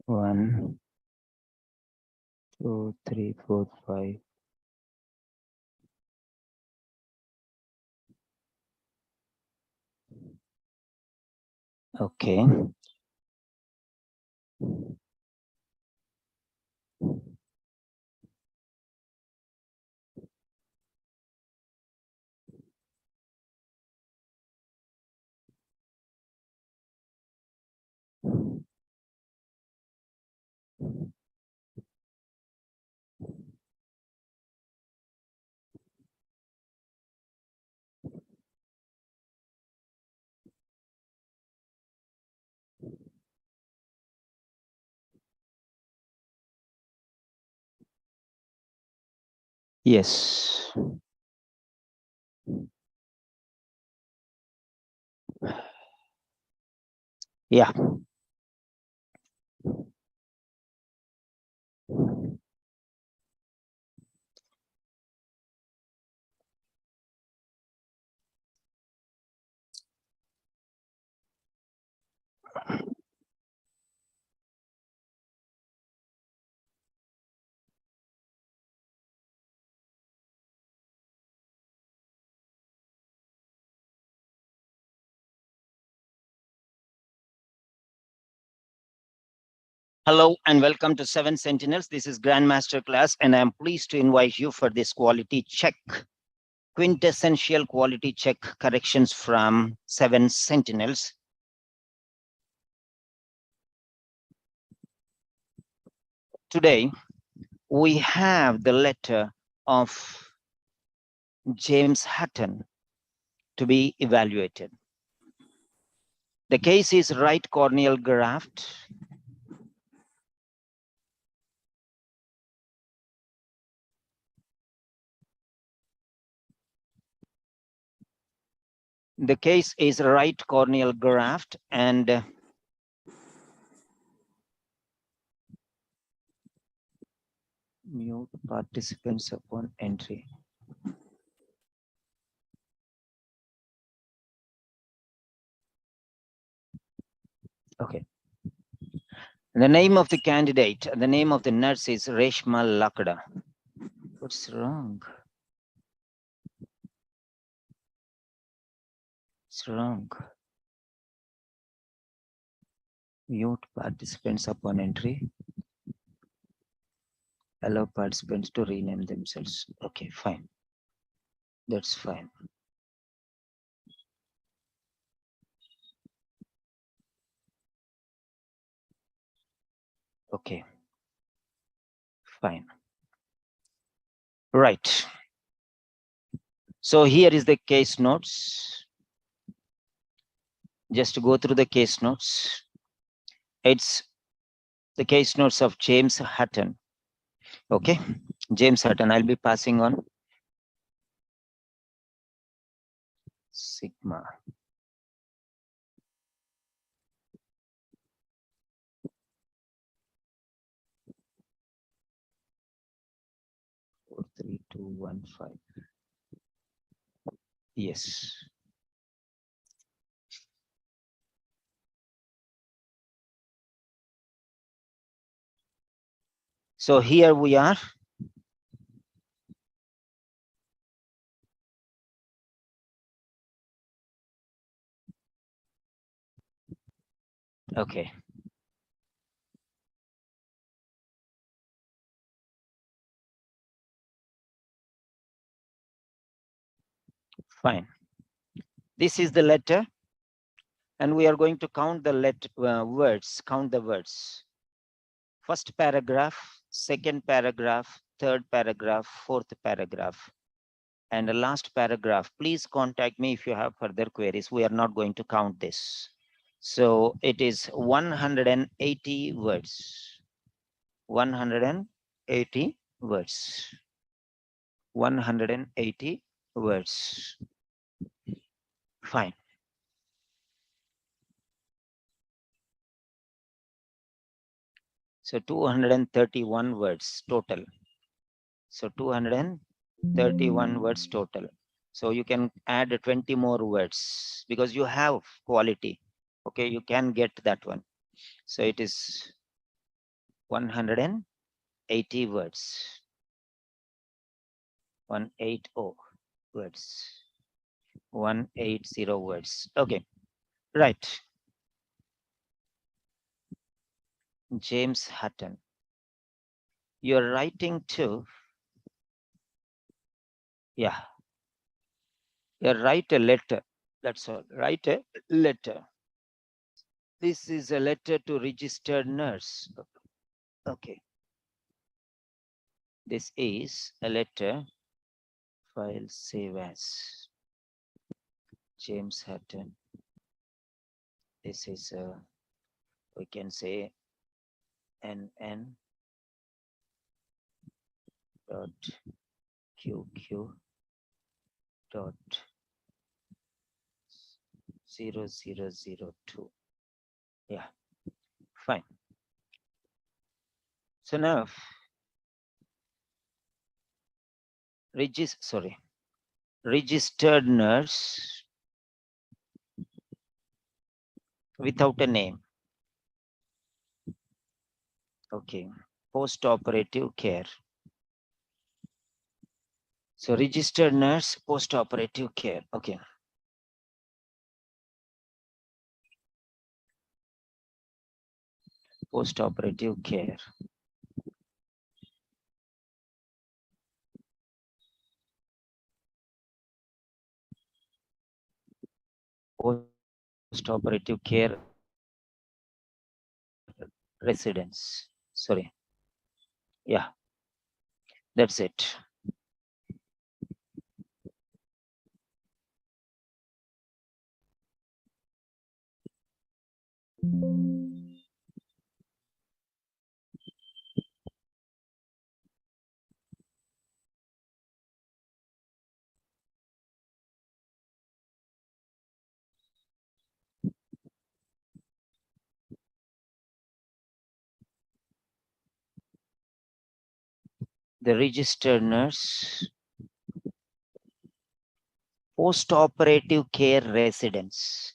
1, 2, 3, 4, 5. Okay. Yes. Yeah. Hello and welcome to Seven Sentinels. This is Grandmaster class, and I am pleased to invite you for this quality check, quintessential quality check corrections from Seven Sentinels. Today, we have the letter of James Hutton to be evaluated. The case is right corneal graft. The case is right corneal graft and mute participants upon entry. Okay. The name of the candidate, the name of the nurse is Reshma Lakra. What's wrong? What's wrong? Mute participants upon entry. Allow participants to rename themselves. Okay, fine. That's fine. Okay. Fine. Right. So here is the case notes. Just to go through the case notes. It's the case notes of James Hutton. Okay. James Hutton, I'll be passing on. Sigma. Four, 3, 2, 1, 5. Yes. So here we are. Okay. Fine. This is the letter, and we are going to count the words, count the words. First paragraph, second paragraph, third paragraph, fourth paragraph, and the last paragraph. Please contact me if you have further queries. We are not going to count this. So it is 180 words. 180 words. 180 words. Fine. So 231 words total. So 231 words total. So you can add 20 more words because you have quality. Okay, you can get that one. So it is 180 words. 180 words. 180 words. Okay, right. James Hutton. You're writing to, yeah, you write a letter. That's all. Write a letter. This is a letter to registered nurse. Okay. This is a letter. File save as James Hutton. This is we can say NN.QQ.0002. Yeah, fine. So now registered nurse without a name. Okay, post-operative care. So registered nurse, post-operative care. Okay. Post-operative care. Post-operative care residence. Sorry. Yeah, that's it. The registered nurse, post-operative care residence.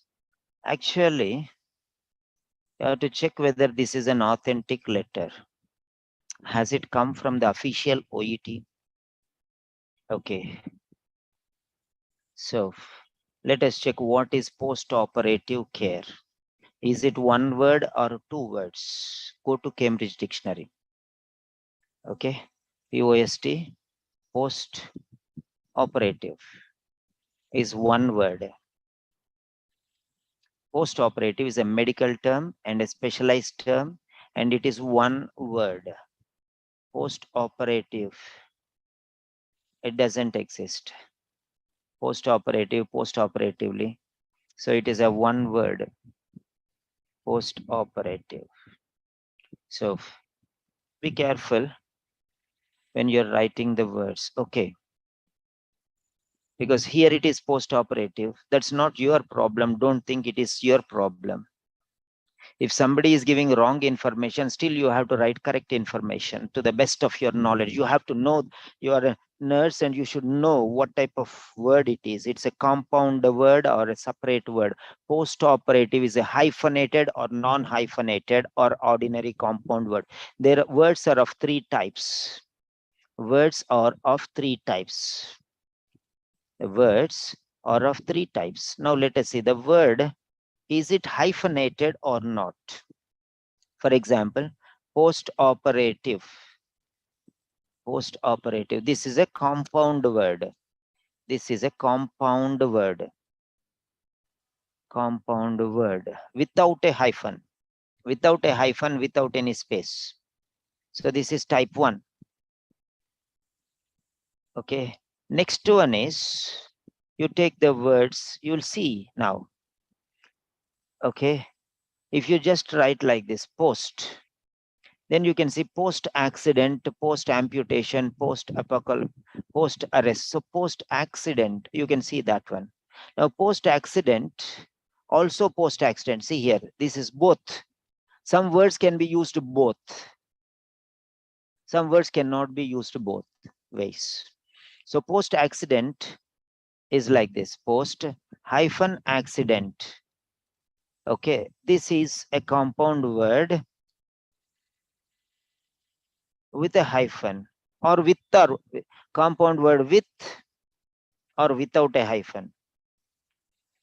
Actually, you have to check whether this is an authentic letter. Has it come from the official OET? Okay. So let us check what is post-operative care. Is it one word or two words? Go to Cambridge Dictionary. Okay. POST, post-operative is one word. Post-operative is a medical term and a specialized term, and it is one word. Post-operative, it doesn't exist. Post-operative, post-operatively. So it is a one word, post-operative. So be careful when you're writing the words. Okay. Because here it is post-operative. That's not your problem. Don't think it is your problem. If somebody is giving wrong information, still you have to write correct information to the best of your knowledge. You have to know, you are a nurse and you should know what type of word it is. It's a compound word or a separate word. Post-operative is a hyphenated or non-hyphenated or ordinary compound word. Their words are of three types. Words are of three types. The words are of three types. Now let us see the word. Is it hyphenated or not? For example, post-operative. Post-operative. This is a compound word. This is a compound word. Compound word without a hyphen. Without a hyphen, without any space. So this is type 1. Okay. Next one is, you take the words, you'll see now. Okay. If you just write like this, post, then you can see post-accident, post-amputation, post-apocalypse, post-arrest. So post-accident, you can see that one. Now post-accident, also post-accident. See here, this is both. Some words can be used both. Some words cannot be used both ways. So post-accident is like this, post-accident. Okay, this is a compound word. with a hyphen, or with, or compound word with or without a hyphen.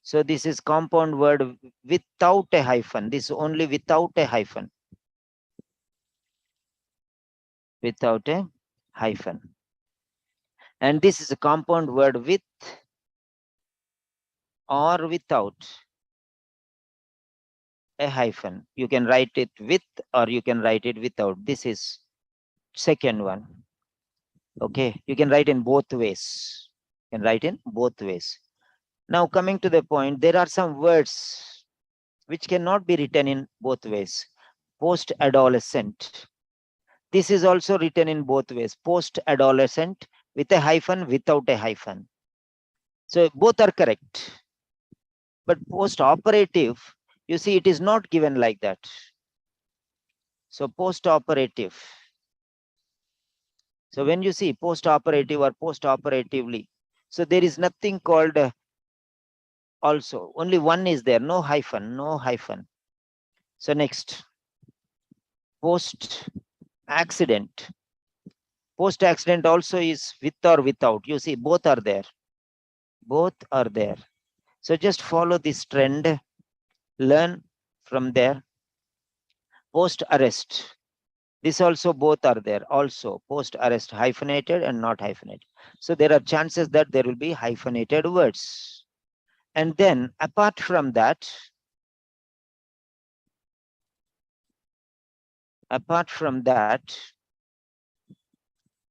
So this is compound word without a hyphen. This is only without a hyphen. Without a hyphen. And this is a compound word with or without a hyphen. You can write it with or you can write it without. This is second one. Okay, you can write in both ways. You can write in both ways. Now coming to the point, there are some words which cannot be written in both ways. Post-adolescent. This is also written in both ways. Post-adolescent with a hyphen, without a hyphen. So both are correct. But post-operative, you see, it is not given like that. So post-operative. So when you see post-operative or post-operatively, so there is nothing called also. Only one is there, no hyphen, no hyphen. So next, post-accident. Post-accident also is with or without. You see, both are there. Both are there. So just follow this trend, learn from there. Post-arrest. This also both are there. Also post-arrest, hyphenated and not hyphenated. So there are chances that there will be hyphenated words. And then apart from that,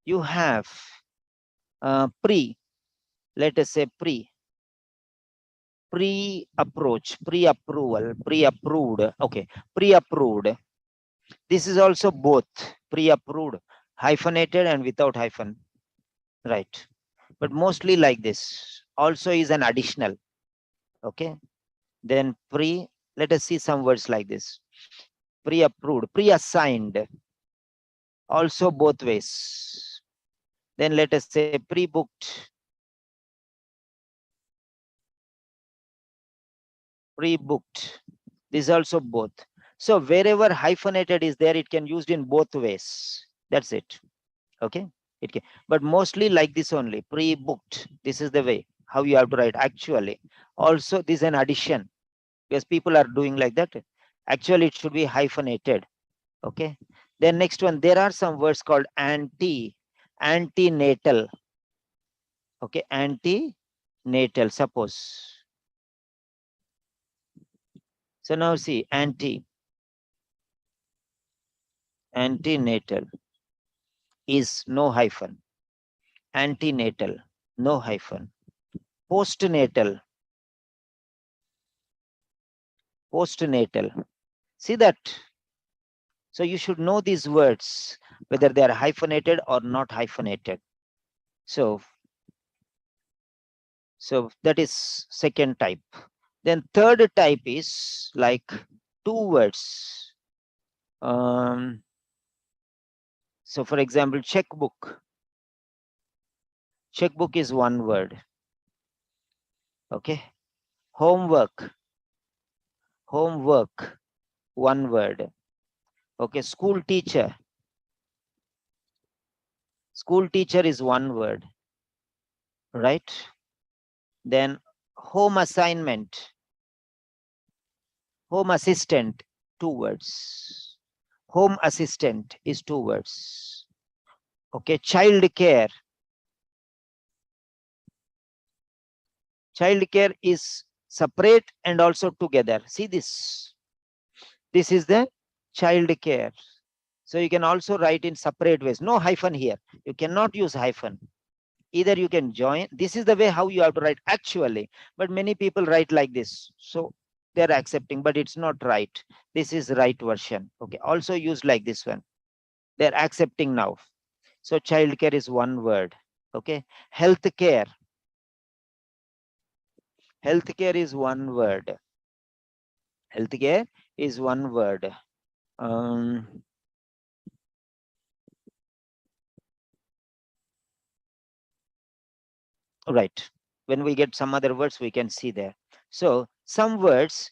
you have pre, let us say pre-approach, pre-approval, pre-approved. Okay, pre-approved. This is also both pre-approved, hyphenated and without hyphen, right? But mostly like this. Also is an additional. Okay, then pre, let us see some words like this. Pre-approved, pre-assigned, also both ways. Then let us say pre-booked, pre-booked. This is also both. So wherever hyphenated is there, it can used in both ways. That's it. Okay, it can, but mostly like this only, pre-booked. This is the way how you have to write. Actually, also this is an addition because people are doing like that. Actually, it should be hyphenated. Okay. Then next one, there are some words called antenatal. Okay, antenatal. Suppose. So now see antenatal is no hyphen. Antenatal, no hyphen. Postnatal. Postnatal. See that? So you should know these words, whether they are hyphenated or not hyphenated. So that is second type. Then third type is like two words. So for example, checkbook. Checkbook is one word. Okay. Homework. Homework, one word. Okay. School teacher. School teacher is one word. Right. Then home assignment. Home assistant, two words. Home assistant is two words. Okay. Child care. Child care is separate and also together. See this. This is the child care. So you can also write in separate ways. No hyphen here. You cannot use hyphen. Either you can join. This is the way how you have to write actually. But many people write like this. So they're accepting, but it's not right. This is right version. Okay. Also used like this one. They're accepting now. So child care is one word. Okay. Health care. Healthcare is one word. Healthcare is one word. Right. When we get some other words, we can see there. So some words,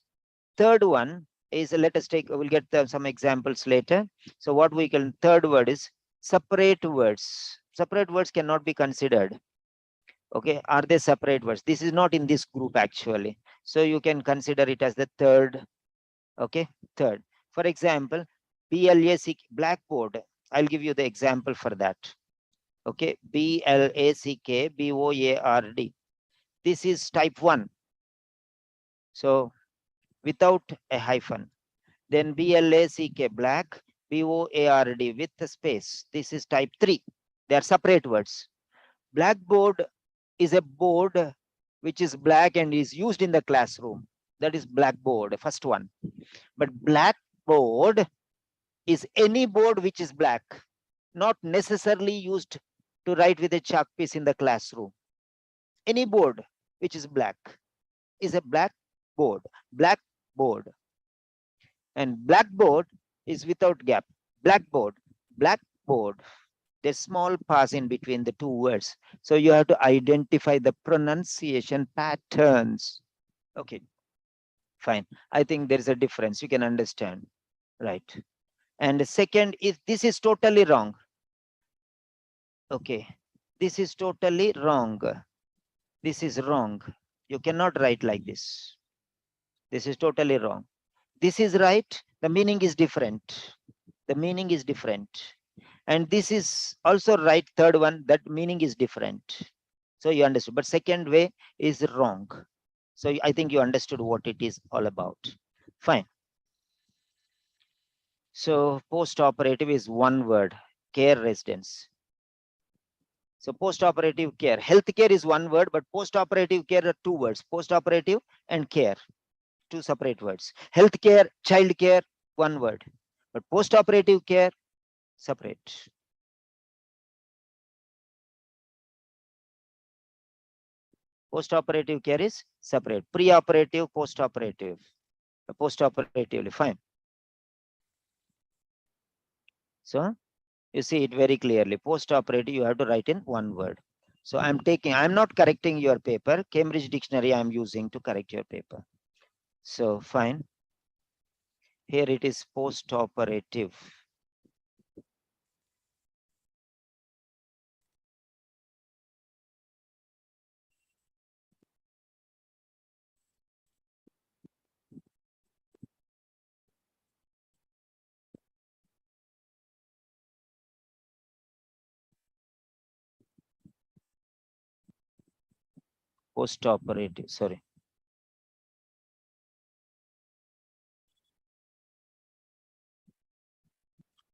third one is, let us take, we'll get some examples later. So what we can, third word is separate words. Separate words cannot be considered. Okay, are they separate words? This is not in this group actually. So you can consider it as the third. Okay, third. For example, BLAC, blackboard. I'll give you the example for that. Okay, BLACK BOARD. This is type 1. So without a hyphen. Then BLACK, black, BOARD with the space. This is type 3. They are separate words. Blackboard is a board which is black and is used in the classroom. That is blackboard, first one. But blackboard is any board which is black, not necessarily used to write with a chalk piece in the classroom. Any board which is black is a blackboard. Blackboard. And blackboard is without gap. Blackboard. Blackboard. There's small pause in between the two words. So you have to identify the pronunciation patterns. Okay, fine. I think there's a difference. You can understand, right? And the second is, this is totally wrong. Okay, this is totally wrong. This is wrong. You cannot write like this. This is totally wrong. This is right. The meaning is different. The meaning is different. And this is also right. Third one, that meaning is different. So you understood. But second way is wrong. So I think you understood what it is all about. Fine. So post-operative is one word, care residence. So post-operative care, healthcare is one word, but post-operative care are two words, post-operative and care, two separate words. Healthcare, childcare, one word, but post-operative care, separate. Post-operative care is separate. Pre-operative, post-operative. Post-operatively, fine. So you see it very clearly. Post-operative, you have to write in one word. So I'm not correcting your paper. Cambridge Dictionary I'm using to correct your paper. So fine. Here it is post-operative. Post-operative, sorry.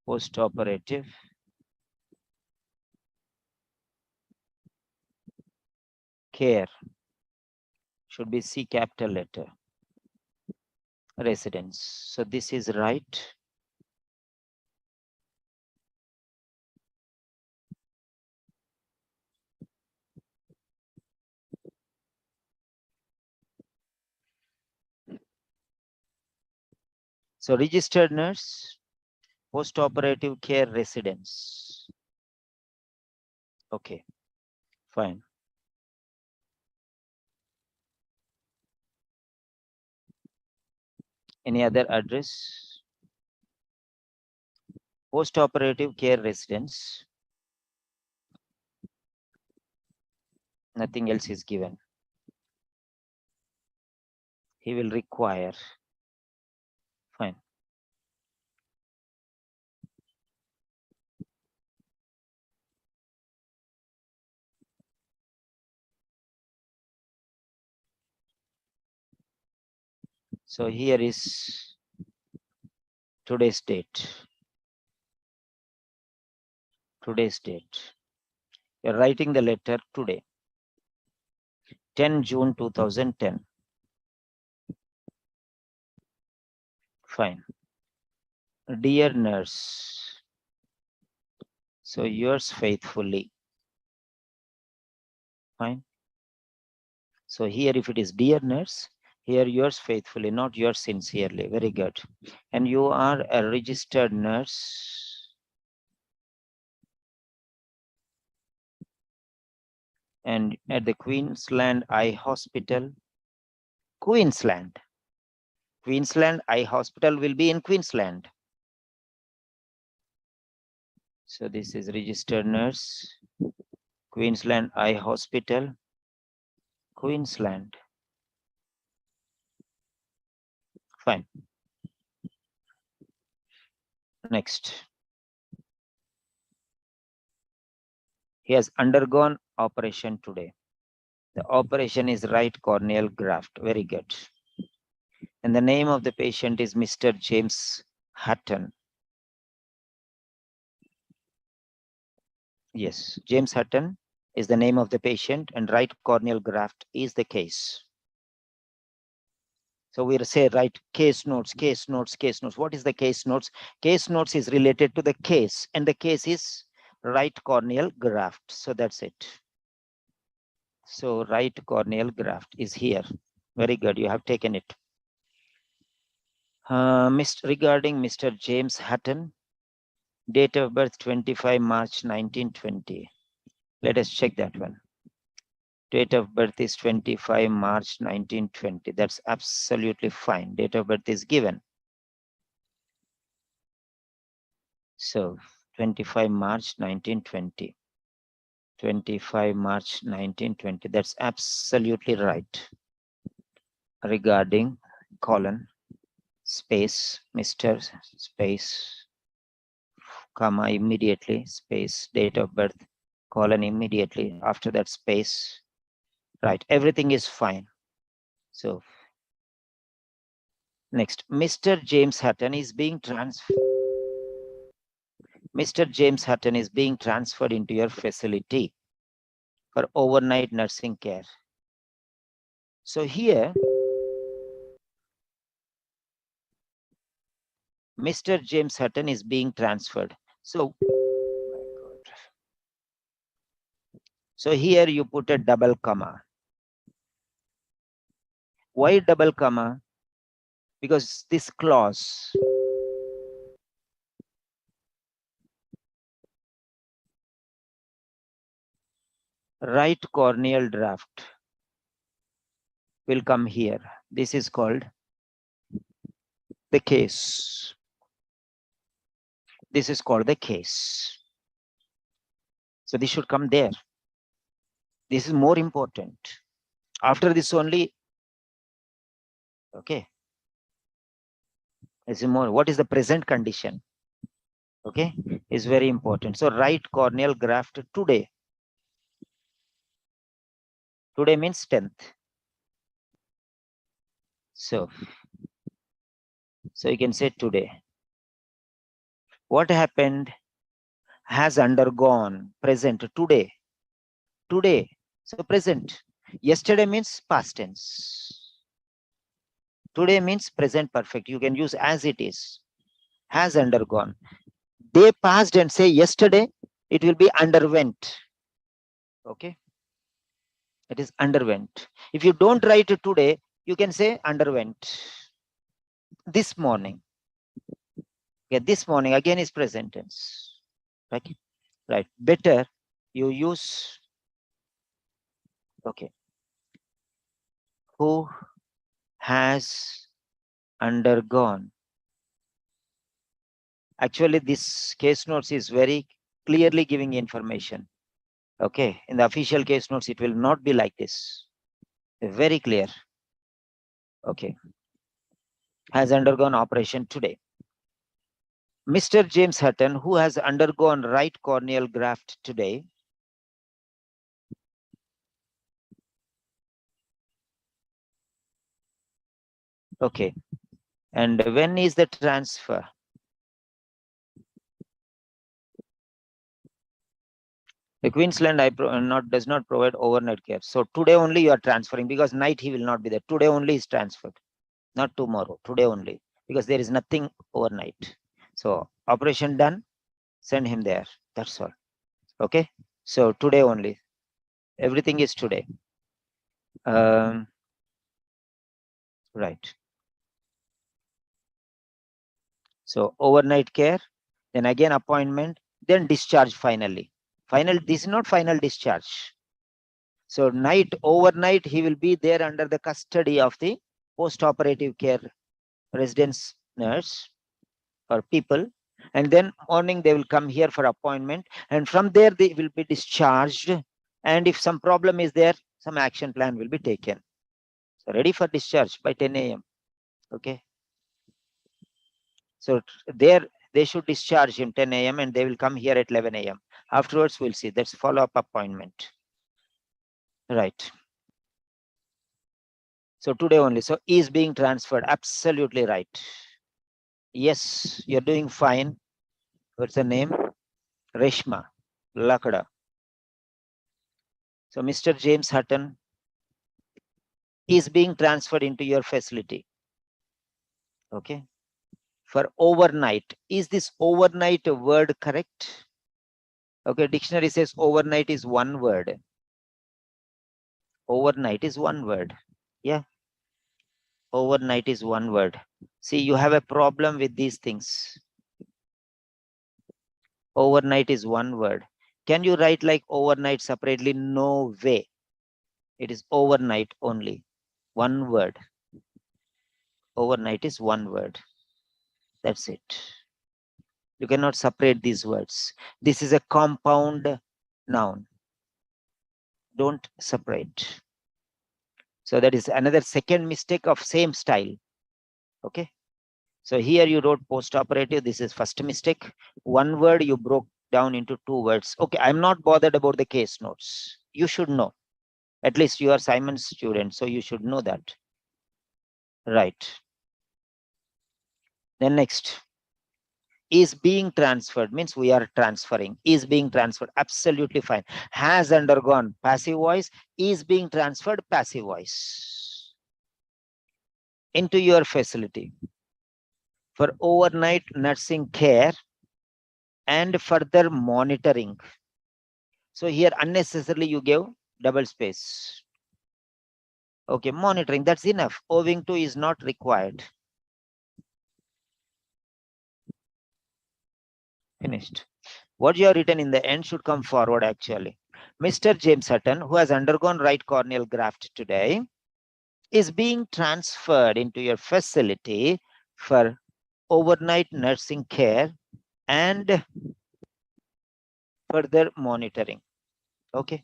Post-operative care should be C capital letter. Residence. So this is right. So registered nurse, post-operative care residence. Okay, fine. Any other address? Post-operative care residence. Nothing else is given. He will require. Fine. So here is today's date. Today's date. You're writing the letter today. 10 June 2010. Fine. Dear nurse. So yours faithfully. Fine. So here if it is dear nurse, here yours faithfully, not yours sincerely. Very good. And you are a registered nurse. And at the Queensland Eye Hospital. Queensland. Queensland Eye Hospital will be in Queensland. So this is registered nurse, Queensland Eye Hospital, Queensland. Fine. Next. He has undergone operation today. The operation is right corneal graft. Very good. And the name of the patient is Mr. James Hutton. Yes, James Hutton is the name of the patient, and right corneal graft is the case. So we'll say right case notes, case notes, case notes. What is the case notes? Case notes is related to the case, and the case is right corneal graft. So that's it. So right corneal graft is here. Very good. You have taken it. Regarding Mr. James Hutton, date of birth 25 March 1920. Let us check that one. Date of birth is 25 March 1920. That's absolutely fine. Date of birth is given. So 25 March 1920. 25 March 1920. That's absolutely right. Regarding colon, space, Mr. space, comma, immediately, space, date of birth, colon, immediately, after that space. Right, everything is fine. So next, Mr. James Hutton is being transferred. Mr. James Hutton is being transferred into your facility for overnight nursing care. So here, Mr. James Hutton is being transferred. So, so here you put a double comma. Why double comma? Because this clause, right corneal graft, will come here. This is called the case. This is called the case. So this should come there. This is more important. After this only, okay. This is more. What is the present condition? Okay, is very important. So right corneal graft today. Today means 10th. So you can say today. What happened? Has undergone, present, today. Today. So present. Yesterday means past tense. Today means present perfect. You can use as it is. Has undergone. They passed and say yesterday, it will be underwent. Okay. It is underwent. If you don't write it today, you can say underwent. This morning. Yeah, this morning again is present tense. Okay. Right. Better you use, okay, who has undergone. Actually, this case notes is very clearly giving information. Okay, in the official case notes, it will not be like this. Very clear. Okay, has undergone operation today. Mr. James Hutton, who has undergone right corneal graft today, okay, and when is the transfer? The Queensland does not provide overnight care. So today only you are transferring, because night he will not be there. Today only is transferred, not tomorrow. Today only, because there is nothing overnight. So operation done, send him there. That's all. Okay. So today only. Everything is today. Right. So overnight care, then again appointment, then discharge finally. This is not final discharge. So overnight, he will be there under the custody of the post-operative care residence nurse or people. And then morning they will come here for appointment, and from there they will be discharged. And if some problem is there, some action plan will be taken. So ready for discharge by 10 a.m. Okay. So there they should discharge him 10 a.m. and they will come here at 11 a.m. Afterwards, we'll see. That's follow-up appointment. Right. So today only. So is being transferred. Absolutely right. Yes, you're doing fine. What's the name? Reshma, Lakra. So Mr. James Hutton is being transferred into your facility. Okay. For overnight. Is this overnight a word correct? Okay, dictionary says overnight is one word. Overnight is one word. Yeah. Overnight is one word. See, you have a problem with these things. Overnight is one word. Can you write like overnight separately? No way. It is overnight only. One word. Overnight is one word. That's it. You cannot separate these words. This is a compound noun. Don't separate. So that is another second mistake of same style. Okay. So here you wrote post-operative. This is first mistake. One word you broke down into two words. Okay, I'm not bothered about the case notes. You should know. At least you are Simon's student, so you should know that. Right. Then next. Is being transferred means we are transferring. Is being transferred. Absolutely fine. Has undergone passive voice. Is being transferred passive voice. Into your facility for overnight nursing care and further monitoring. So here unnecessarily you gave double space. Okay, monitoring, that's enough. Owing to is not required. Finished. What you have written in the end should come forward actually. Mr. James Hutton, who has undergone right corneal graft today, is being transferred into your facility for overnight nursing care and further monitoring. Okay.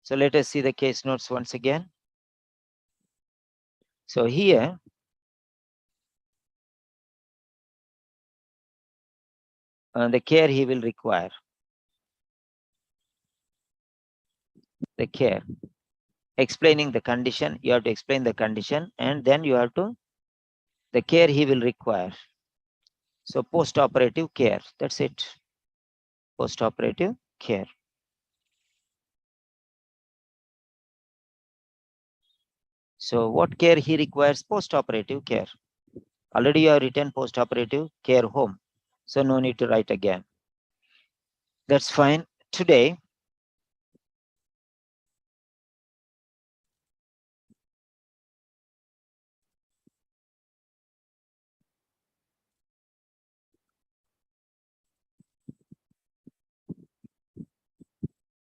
So let us see the case notes once again. So here, the care he will require. The care. Explaining the condition, you have to explain the condition, and then you have to, the care he will require. So post-operative care, that's it. Post-operative care. So what care he requires? Post-operative care. Already you have written post-operative care home. So no need to write again. That's fine. Today,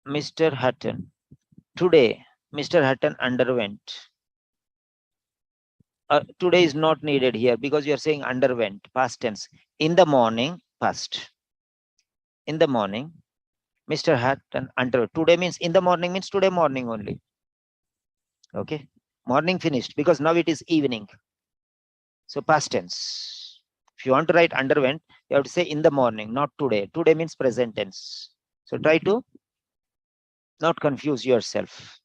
Mr. Hutton. Today, Mr. Hutton underwent. Today is not needed here because you are saying underwent, past tense. In the morning, past. In the morning, Mr. Hutton underwent. Today means in the morning means today morning only. Okay. Morning finished because now it is evening. So past tense. If you want to write underwent, you have to say in the morning, not today. Today means present tense. So try to not confuse yourself.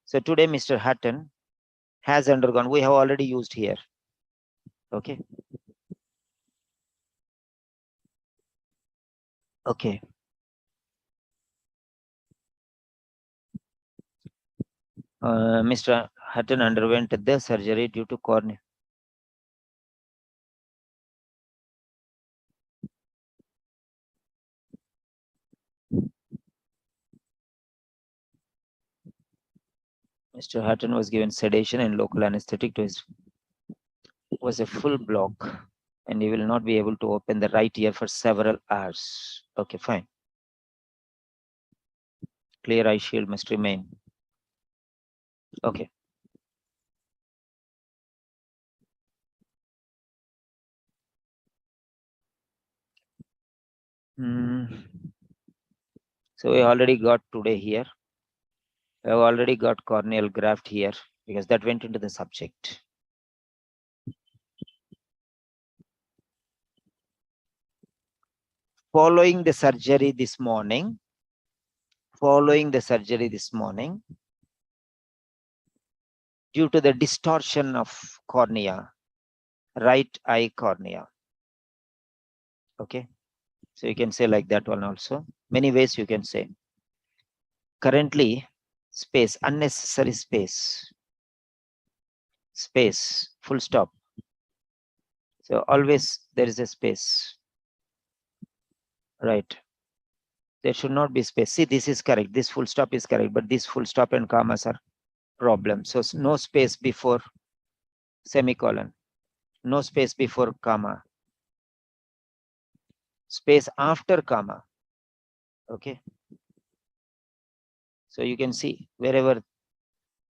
So today Mr. Hutton has undergone. We have already used here. Okay. Okay. Mr. Hutton underwent the surgery due to corneal. Mr. Hutton was given sedation and local anesthetic to his, was a full block, and he will not be able to open the right ear for several hours. Okay, fine. Clear eye shield must remain. Okay. So we already got today here. We have already got corneal graft here because that went into the subject. Following the surgery this morning, due to the distortion of cornea, right eye cornea. Okay, so you can say like that one also. Many ways you can say. Currently, space, unnecessary space, full stop. So always there is a space, right? There should not be space. See, this is correct. This full stop is correct, but this full stop and commas are problem. So no space before semicolon, no space before comma, space after comma. Okay. So you can see wherever,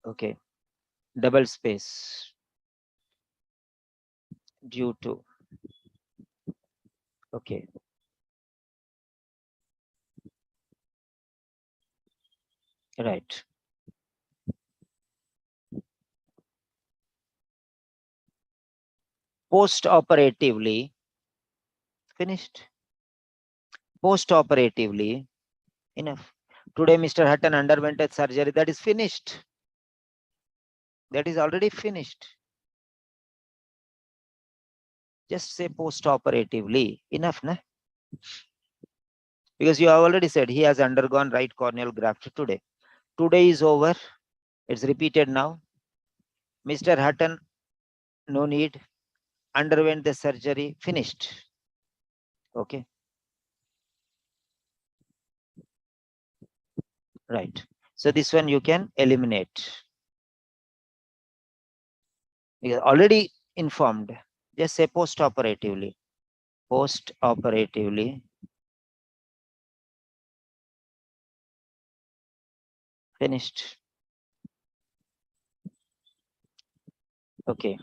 okay, double space due to, okay. Right. Post-operatively, finished. Post-operatively, enough. Today, Mr. Hutton underwent a surgery. That is finished. That is already finished. Just say post-operatively. Enough, na? Because you have already said he has undergone right corneal graft today. Today is over. It's repeated now. Mr. Hutton, no need. Underwent the surgery. Finished. Okay. Right. So this one you can eliminate. You are already informed. Just say post-operatively. Post-operatively. Finished. Okay.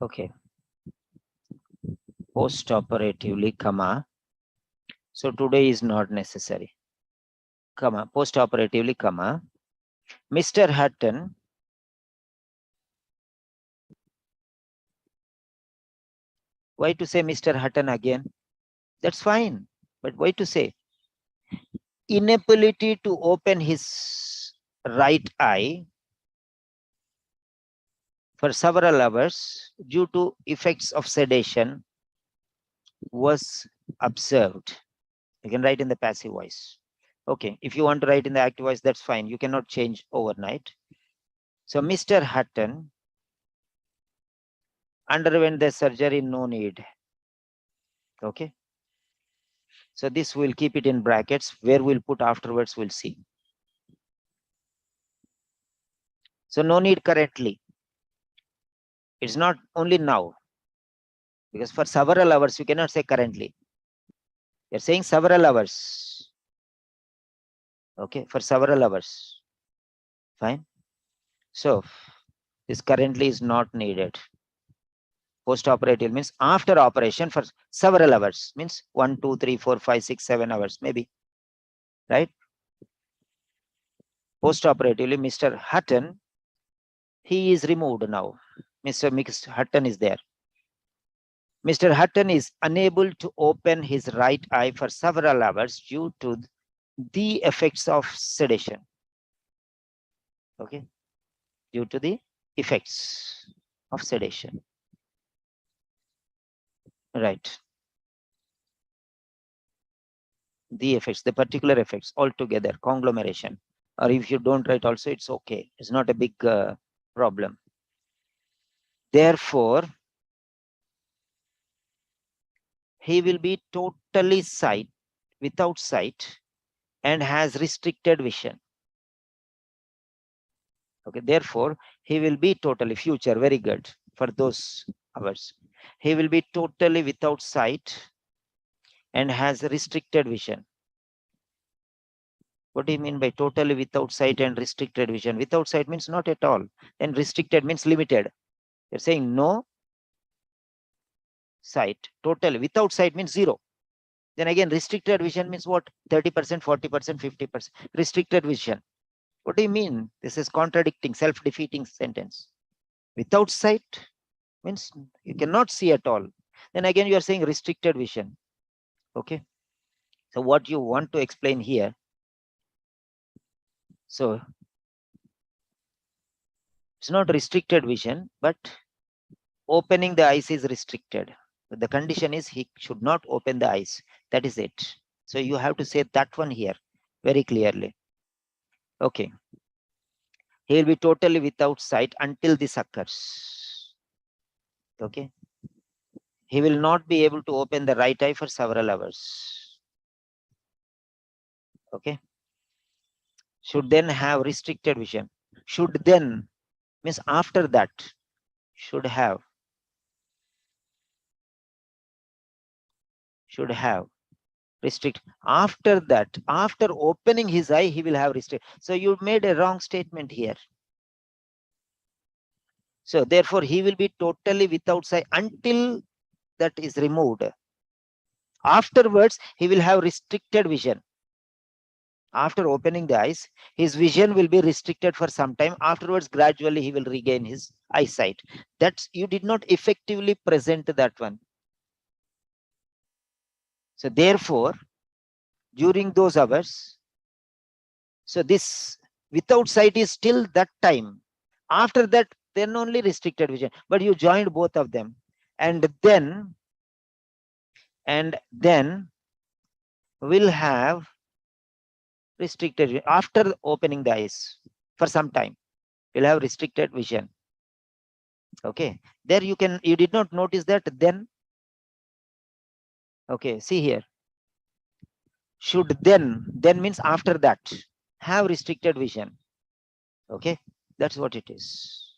Okay. Post-operatively, comma. So today is not necessary. Comma. Post-operatively, comma. Mr. Hutton why to say Mr. Hutton again? That's fine. But why to say inability to open his right eye for several hours due to effects of sedation was observed. You can write in the passive voice. Okay, if you want to write in the active voice, that's fine. You cannot change overnight. So Mr. Hutton underwent the surgery, no need. Okay. So this we'll keep it in brackets. Where we'll put afterwards, we'll see. So no need currently. It's not only now. Because for several hours, you cannot say currently. You're saying several hours. Okay, for several hours. Fine. So this currently is not needed. Post-operative means after operation for several hours. Means 1, 2, 3, 4, 5, 6, 7 hours, maybe. Right? Post-operatively, Mr. Hutton, he is removed now. Mr. Hutton is there. Mr. Hutton is unable to open his right eye for several hours due to the effects of sedation. Okay, due to the effects of sedation. Right. The effects, the particular effects altogether, conglomeration. Or if you don't write also, it's okay. It's not a big problem. Therefore, he will be totally without sight and has restricted vision. Okay, therefore, he will be totally, future, very good for those hours. He will be totally without sight and has restricted vision. What do you mean by totally without sight and restricted vision? Without sight means not at all, and restricted means limited. You're saying no sight. Totally without sight means zero. Then again, restricted vision means what? 30%, 40%, 50%. Restricted vision. What do you mean? This is contradicting, self-defeating sentence. Without sight means you cannot see at all. Then again, you are saying restricted vision. Okay. So what you want to explain here? So it's not restricted vision, but opening the eyes is restricted. But the condition is he should not open the eyes. That is it. So you have to say that one here very clearly. Okay. He will be totally without sight until this occurs. Okay. He will not be able to open the right eye for several hours. Okay. Should then have restricted vision. Should then means after that. Should have restrict. After that, after opening his eye, he will have restrict. So you made a wrong statement here. So therefore, he will be totally without sight until that is removed. Afterwards, he will have restricted vision. After opening the eyes, his vision will be restricted for some time. Afterwards, gradually he will regain his eyesight. That's, you did not effectively present that one. So therefore, during those hours, so this without sight is still that time. After that, then only restricted vision. But you joined both of them, and then will have restricted vision. After opening the eyes for some time, will have restricted vision. Okay, there you did not notice that then. Okay, see here. Should then means after that, have restricted vision. Okay, that's what it is.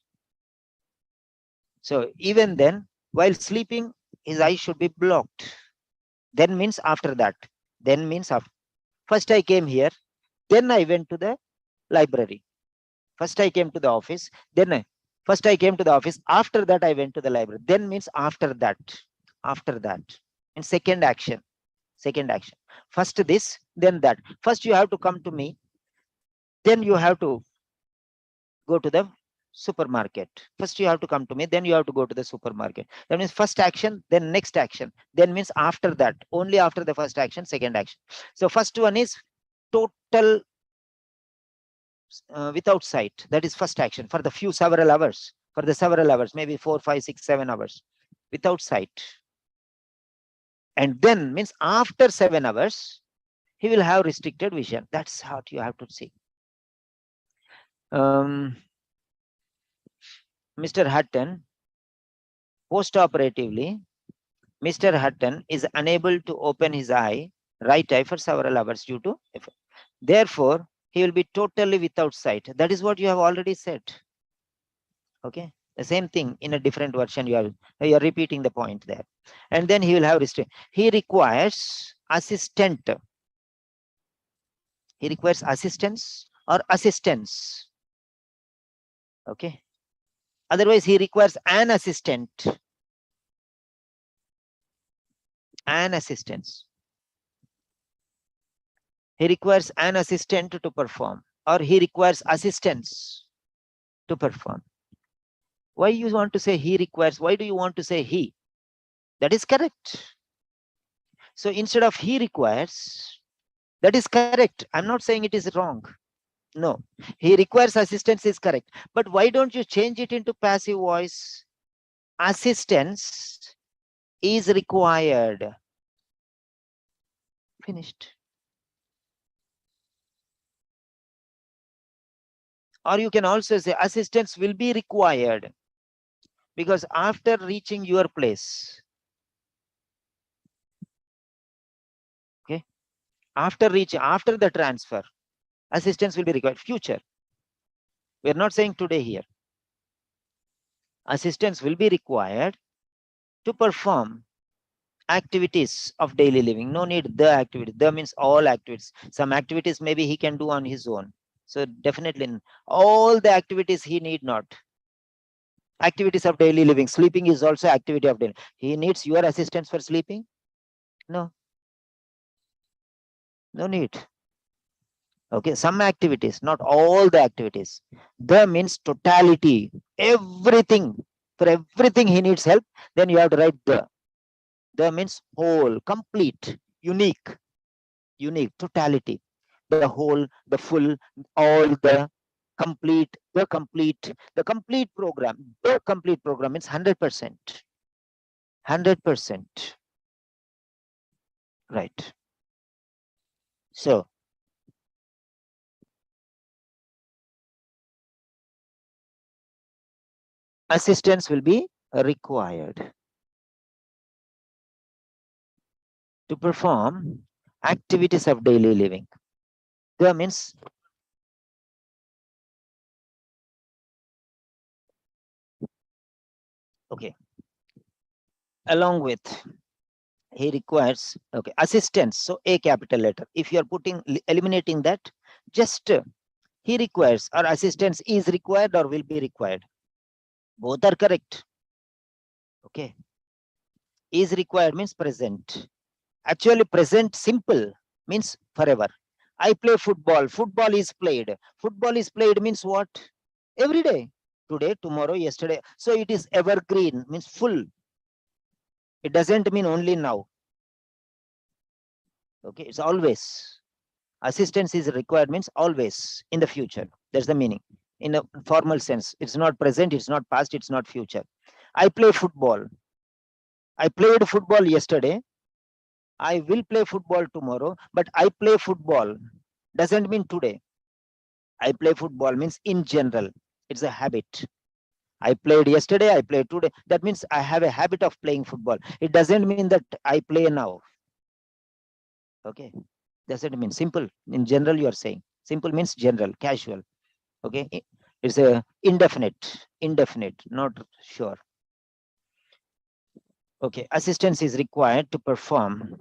So even then, while sleeping, his eyes should be blocked. Then means after that. Then means after. First I came here, then I went to the library. First I came to the office, first I came to the office, after that I went to the library. Then means after that. After that. In second action. First this, then that. First you have to come to me, then you have to go to the supermarket. First you have to come to me, then you have to go to the supermarket. That means first action, then next action. Then means after that. Only after the first action, second action. So first one is total without sight. That is first action for the several hours. For the several hours, maybe 4, 5, 6, 7 hours without sight. And then means after 7 hours, he will have restricted vision. That's how you have to see. Mr. Hutton, post-operatively, Mr. Hutton is unable to open his right eye for several hours due to effort. Therefore, he will be totally without sight. That is what you have already said. Okay, the same thing in a different version. You are repeating the point there. And then he will have restrict. He requires assistant. He requires assistance or assistance. Okay. Otherwise, he requires an assistant. An assistance. He requires an assistant to perform, or he requires assistance to perform. Why you want to say he requires? Why do you want to say he? That is correct. So instead of he requires, that is correct. I'm not saying it is wrong. No, he requires assistance is correct. But why don't you change it into passive voice? Assistance is required. Finished. Or you can also say assistance will be required, because after reaching your place, okay, after the transfer, assistance will be required. Future. We are not saying today here. Assistance will be required to perform activities of daily living. No need the activity. The means all activities. Some activities maybe he can do on his own. So definitely all the activities he need not. Activities of daily living. Sleeping is also activity of daily. He needs your assistance for sleeping? No. No need. Okay, some activities, not all the activities. The means totality, everything. For everything he needs help, then you have to write the. The means whole, complete, unique, totality. The whole, the full, all the complete, the complete program. The complete program means 100%. 100%. Right. So, assistance will be required to perform activities of daily living. That means okay. Along with he requires okay assistance. So a capital letter. If you are putting eliminating that, just he requires or assistance is required or will be required. Both are correct. Okay. Is required means present. Actually, present simple means forever. I play football. Football is played. Football is played means what? Every day. Today, tomorrow, yesterday. So it is evergreen, means full. It doesn't mean only now. Okay, it's always. Assistance is required means always in the future. That's the meaning. In a formal sense, it's not present, it's not past, it's not future. I play football. I played football yesterday. I will play football tomorrow, but I play football doesn't mean today. I play football means in general. It's a habit. I played yesterday, I played today. That means I have a habit of playing football. It doesn't mean that I play now. Okay. Doesn't mean simple. In general, you are saying. Simple means general, casual. Okay. It's a indefinite, not sure. Okay. Assistance is required to perform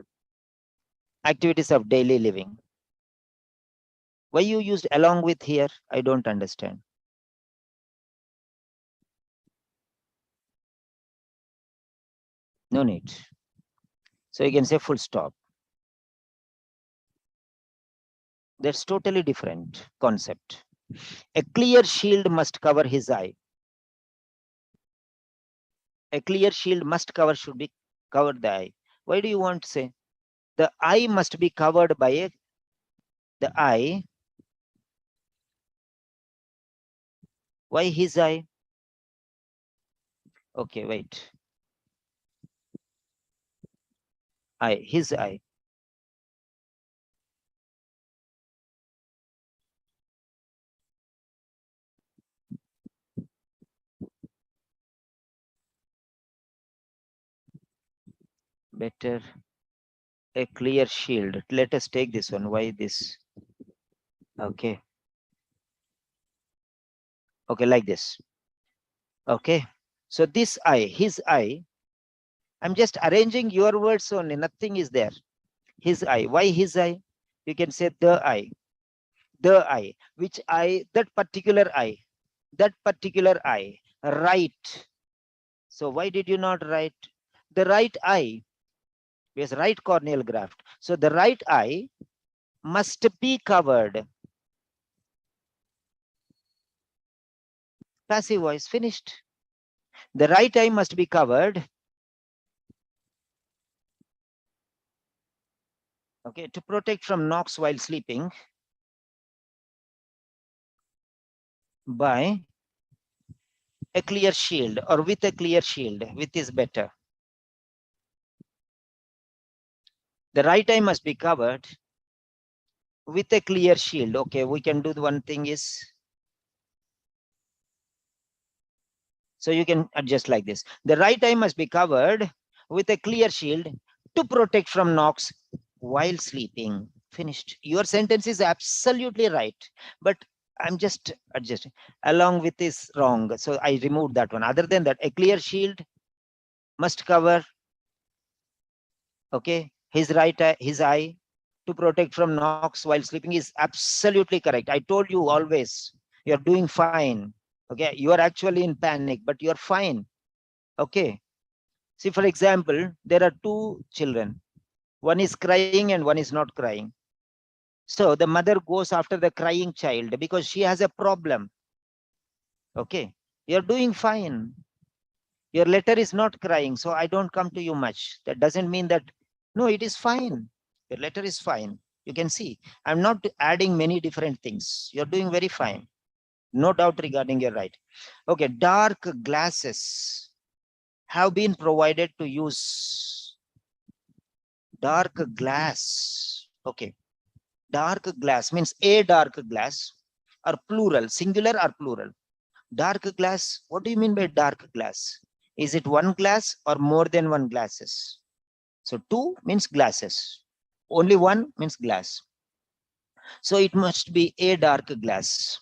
activities of daily living. Why you used along with here? I don't understand. No need. So you can say full stop. That's totally different concept. A clear shield must cover his eye. A clear shield must cover should be covered the eye. Why do you want to say? The eye must be covered by the eye. Why his eye? Okay, wait. Eye, his eye. Better a clear shield. Let us take this one. Why this? Okay. Okay, like this. Okay. So this eye, his eye. I'm just arranging your words only. Nothing is there. His eye. Why his eye? You can say the eye. The eye. Which eye? That particular eye. That particular eye. Right. So why did you not write the right eye? Because right corneal graft. So the right eye must be covered. Passive voice finished. The right eye must be covered. Okay, to protect from knocks while sleeping by a clear shield or with a clear shield. With is better. The right eye must be covered with a clear shield. Okay, we can do the one thing is, so you can adjust like this. The right eye must be covered with a clear shield to protect from knocks while sleeping. Finished. Your sentence is absolutely right, but I'm just adjusting. Along with this wrong. So I removed that one. Other than that, a clear shield must cover Okay, his eye to protect from knocks while sleeping is absolutely correct. I told you always, you're doing fine. Okay, you are actually in panic, but you're fine. Okay, see, for example, there are two children. One is crying and one is not crying. So the mother goes after the crying child because she has a problem. Okay, you're doing fine. Your letter is not crying, so I don't come to you much. That doesn't mean that, no, it is fine. Your letter is fine. You can see, I'm not adding many different things. You're doing very fine. No doubt regarding your right. Okay, dark glasses have been provided to use. Dark glass. Okay, dark glass means a dark glass or plural, singular or plural. Dark glass, what do you mean by dark glass? Is it one glass or more than one glasses? So two means glasses. Only one means glass. So it must be a dark glass.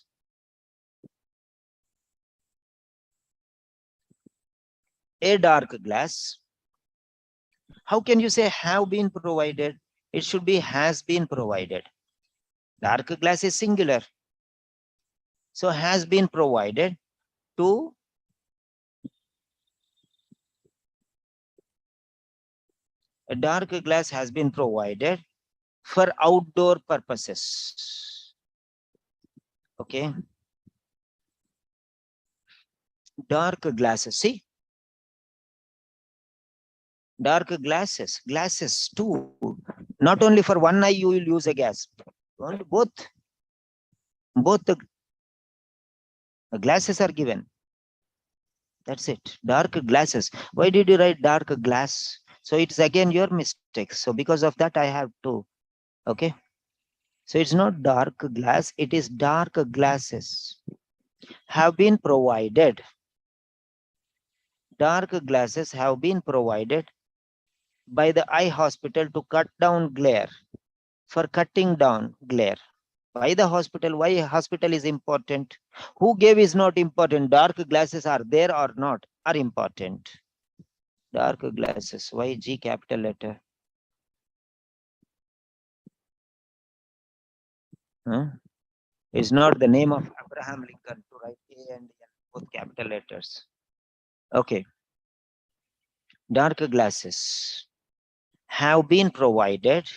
A dark glass. How can you say have been provided? It should be has been provided. Dark glass is singular. So has been provided to a dark glass has been provided for outdoor purposes. Okay. Dark glasses. See, dark glasses too. Not only for one eye you will use a gas. Both the glasses are given. That's it. Dark glasses. Why did you write dark glass? So it's again your mistake. So because of that, I have to. Okay. So it's not dark glass. It is dark glasses have been provided. Dark glasses have been provided by the eye hospital to cut down glare. For cutting down glare. Why the hospital? Why hospital is important? Who gave is not important. Dark glasses are there or not are important. Dark glasses. Why G capital letter? Huh? It's not the name of Abraham Lincoln to write A and N, both capital letters. Okay. Dark glasses have been provided.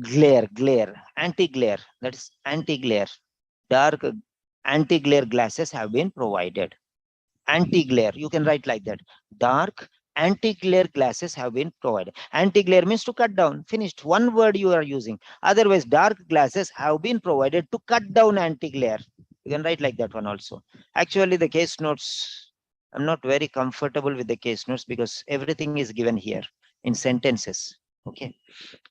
Glare, anti-glare. That is anti-glare. Dark anti-glare glasses have been provided. Anti-glare, you can write like that. Dark anti-glare glasses have been provided. Anti-glare means to cut down. Finished. One word you are using. Otherwise, dark glasses have been provided to cut down anti-glare. You can write like that one also. Actually, the case notes, I'm not very comfortable with the case notes because everything is given here in sentences. Okay.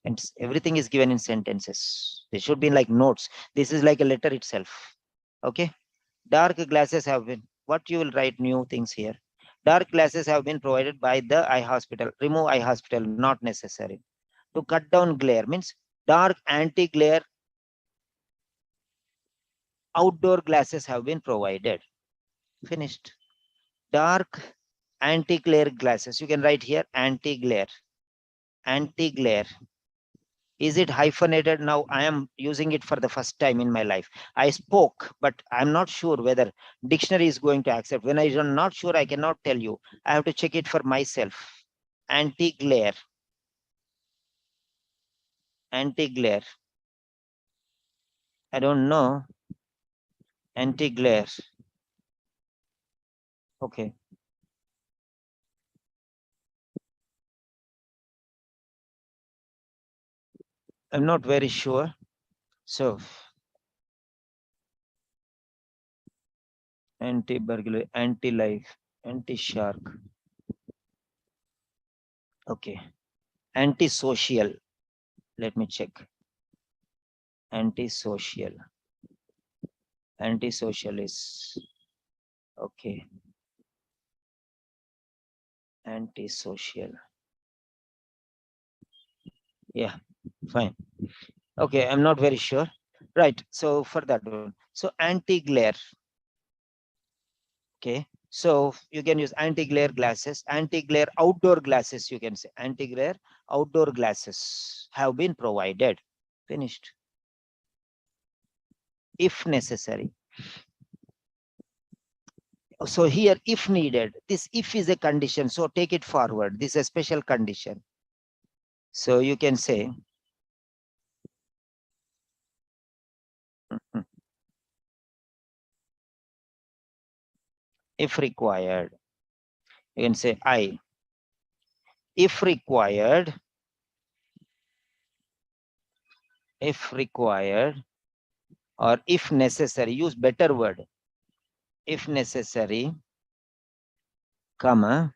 And everything is given in sentences. They should be like notes. This is like a letter itself. Okay. Dark glasses have been, what you will write new things here. Dark glasses have been provided by the eye hospital. Remove eye hospital, not necessary. To cut down glare means dark anti-glare outdoor glasses have been provided. Finished. Dark anti-glare glasses. You can write here anti-glare. Anti-glare. Is it hyphenated? Now I am using it for the first time in my life. I spoke, but I'm not sure whether dictionary is going to accept. When I am not sure, I cannot tell you. I have to check it for myself. Anti-glare. Anti-glare. I don't know. Anti-glare. Okay. I'm not very sure. So anti-burglary, anti-life, anti-shark. Okay. Anti-social. Let me check. Anti-social. Anti-social is okay. Anti-social. Yeah, fine. Okay, I'm not very sure. Right. So for that one. So anti-glare. Okay. So you can use anti-glare glasses, anti-glare outdoor glasses, you can say. Anti-glare outdoor glasses have been provided. Finished. If necessary. So here, if needed, this if is a condition, so take it forward. This is a special condition. So you can say, if required, you can say I, if required, or if necessary, use better word, if necessary, comma,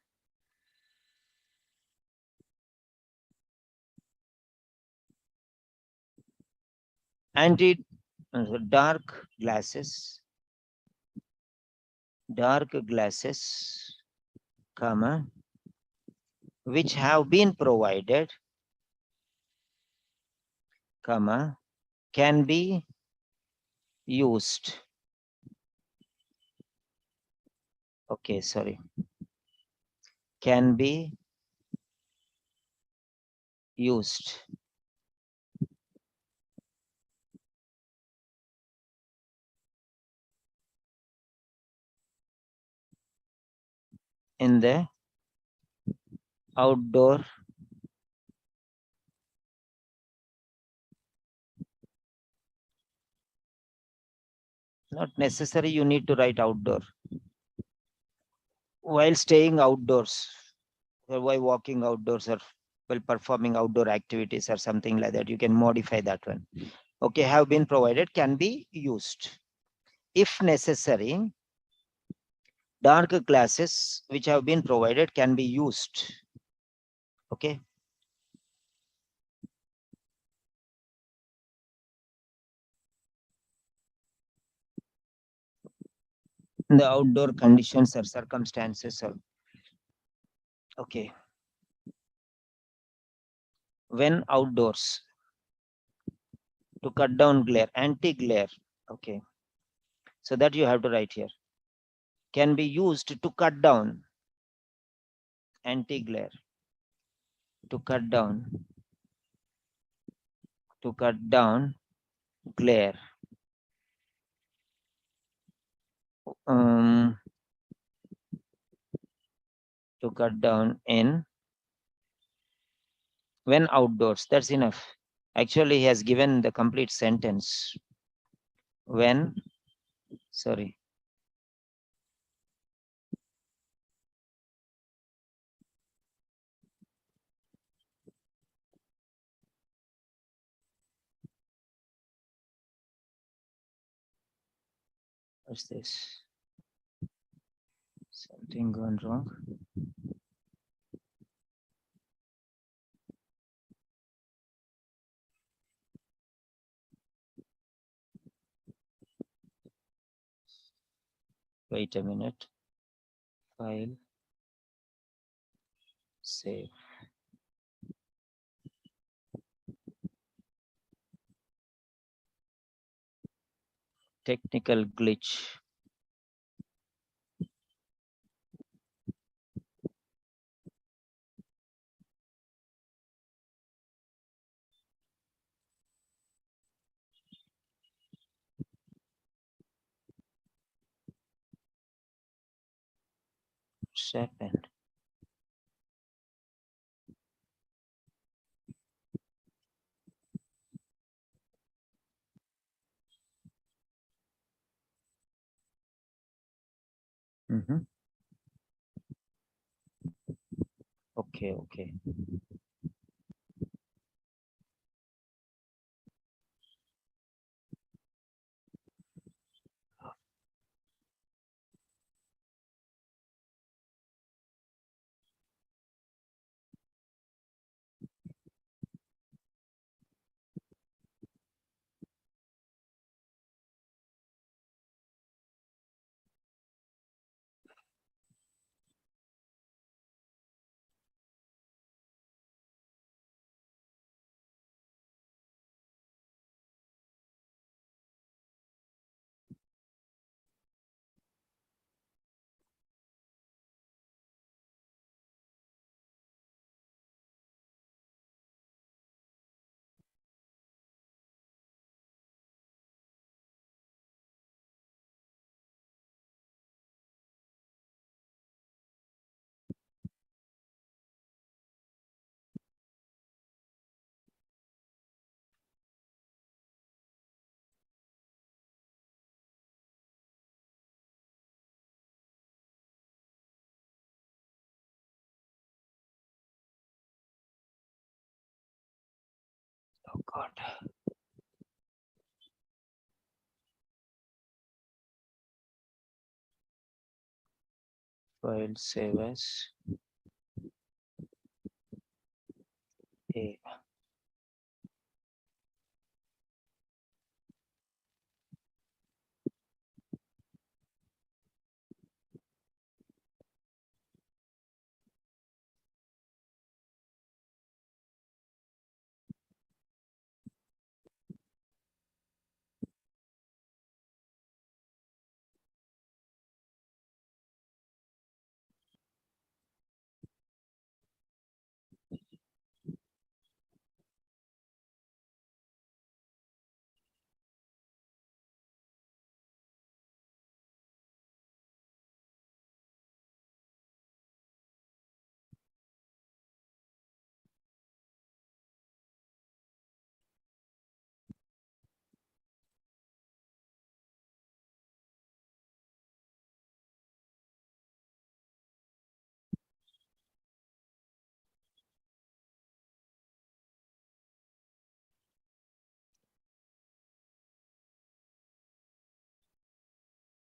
anti dark glasses, comma, which have been provided, comma, can be used. Okay, sorry. Can be used in the outdoor not necessary you need to write outdoor while staying outdoors or while walking outdoors or while performing outdoor activities or something like that. You can modify that one. Okay, have been provided, can be used. If necessary, dark glasses which have been provided can be used. Okay. In the outdoor conditions or circumstances. Or, okay. When outdoors, to cut down glare, anti-glare. Okay. So that you have to write here. Can be used to cut down anti-glare. To cut down glare. To cut down in when outdoors. That's enough. Actually, he has given the complete sentence. When, sorry. What's this? Something gone wrong. Wait a minute. File. Save. Technical glitch. What's happened? Okay, okay. Oh God. File save as a.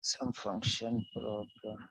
Some function program.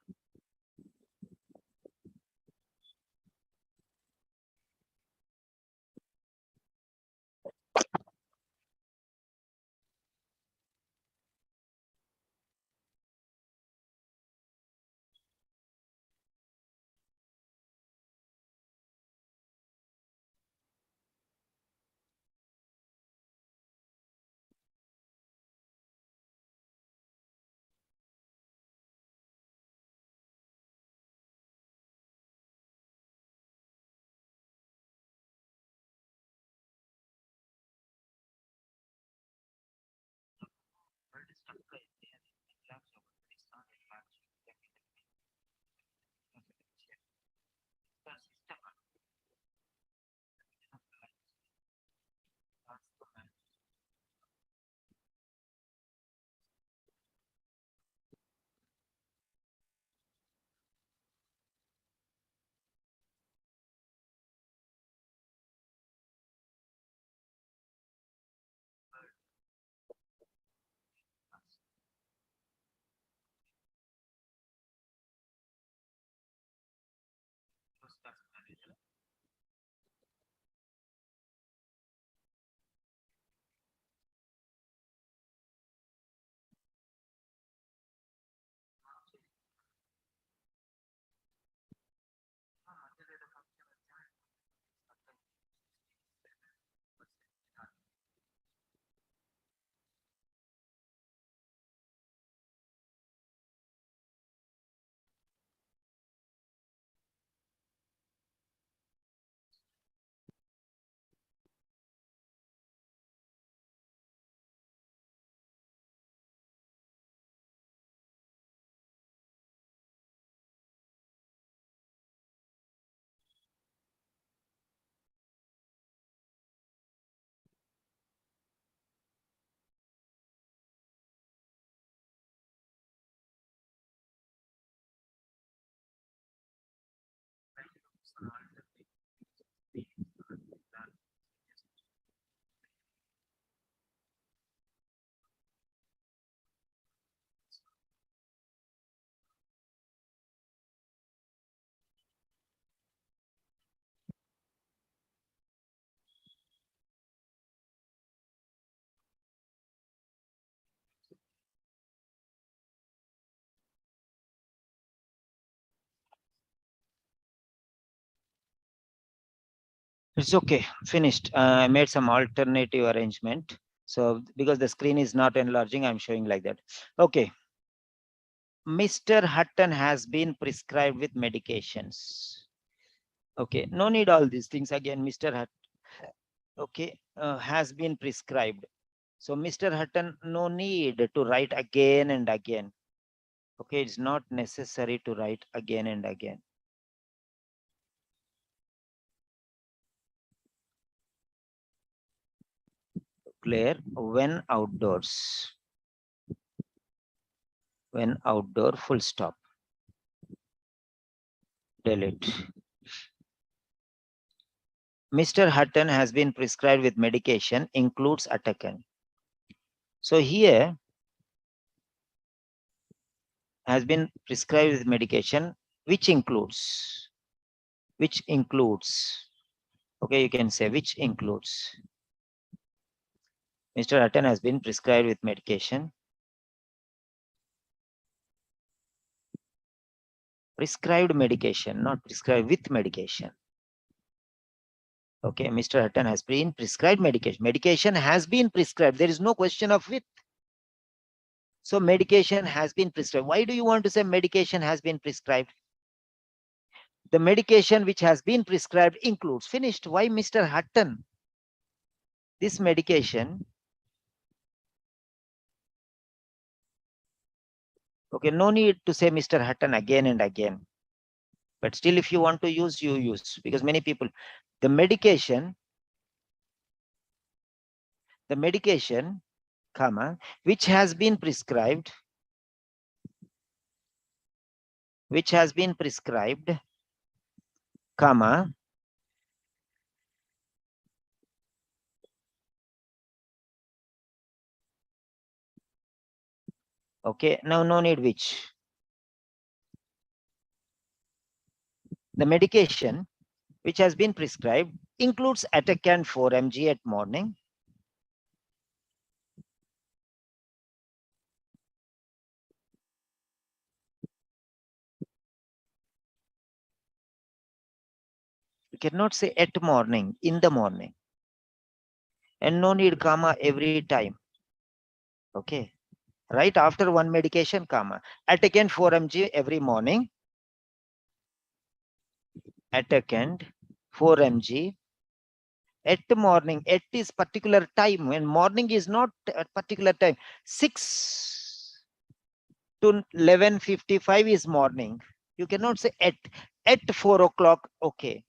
It's okay, finished. I made some alternative arrangement. So because the screen is not enlarging, I'm showing like that. Okay. Mr. Hutton has been prescribed with medications. Okay, no need all these things again. Mr. Hutton, okay, has been prescribed. So Mr. Hutton, no need to write again and again. Okay, it's not necessary to write again and again. Clear when outdoors. When outdoor, full stop. Delete. Mr. Hutton has been prescribed with medication includes Atacant. So here has been prescribed with medication which includes, okay, you can say which includes. Mr. Hutton has been prescribed with medication. Prescribed medication, not prescribed with medication. Okay, Mr. Hutton has been prescribed medication. Medication has been prescribed. There is no question of with. So medication has been prescribed. Why do you want to say medication has been prescribed? The medication which has been prescribed includes. Finished. Why Mr. Hutton? This medication. Okay, no need to say Mr. Hutton again and again. But still, if you want to use, you use. Because many people, the medication, comma, which has been prescribed, comma, okay, now no need which. The medication which has been prescribed includes Atacant 4 mg at morning. You cannot say at morning, in the morning. And no need comma every time. Okay. Right after one medication, comma. Atacant 4 mg every morning. Atacant 4 mg at morning. At is particular time. When morning is not a particular time. 6 to 11:55 is morning. You cannot say at 4 o'clock. Okay.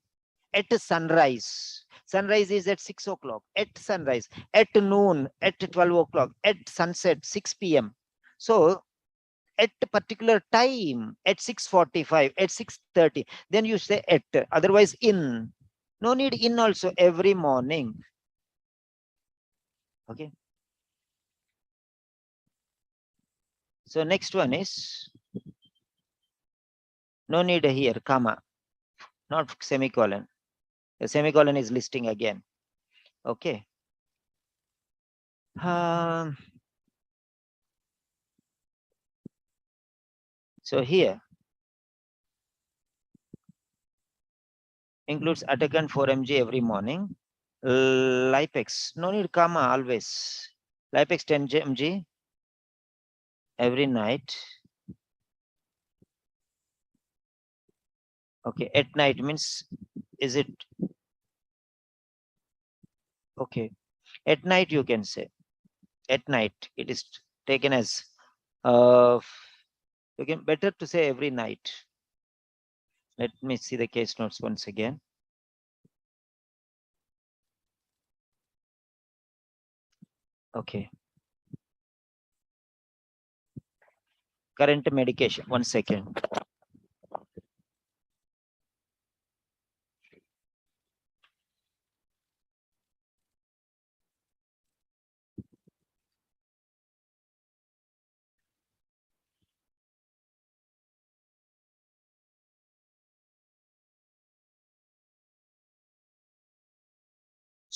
At sunrise. Sunrise is at 6 o'clock. At sunrise. At noon. At 12 o'clock. At sunset 6 p.m. So at a particular time, at 6:45, at 6:30, then you say at. Otherwise in. No need in also every morning. Okay. So next one is no need here, comma, not semicolon. The semicolon is listing again. Okay. So here includes Atacant 4 mg every morning. Lipex, no need comma always. Lipex 10 mg every night. Okay, at night means, is it? Okay, at night you can say. At night, it is taken as, you can better to say every night. Let me see the case notes once again. Okay. Current medication, 1 second.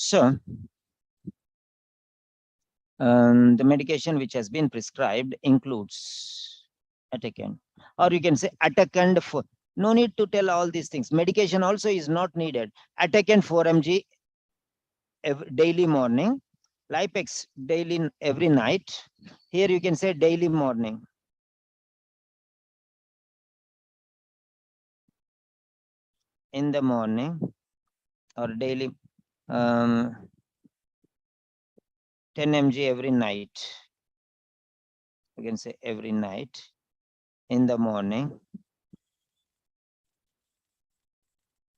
So, the medication which has been prescribed includes Atacant, or you can say Atacant for. No need to tell all these things. Medication also is not needed. Atacant 4 mg daily morning. Lipex daily every night. Here you can say daily morning. In the morning or daily 10 mg every night. You can say every night in the morning.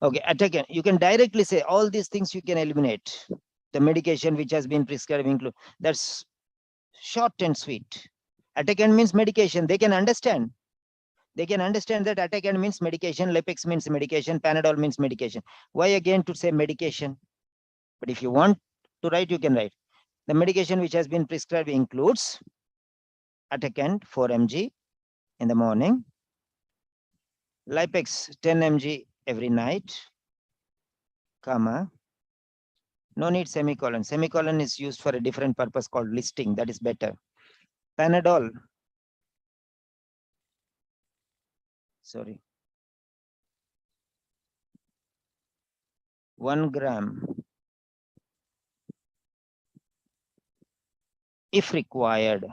Okay, Atacant, you can directly say all these things you can eliminate. The medication which has been prescribed include. That's short and sweet. Atacant means medication. They can understand. They can understand that Atacant means medication, Lepex means medication, Panadol means medication. Why again to say medication? But if you want to write, you can write. The medication which has been prescribed includes Atacant 4 mg in the morning, Lipex 10 mg every night, comma. No need semicolon. Semicolon is used for a different purpose called listing. That is better. Panadol. Sorry. 1 gram if required,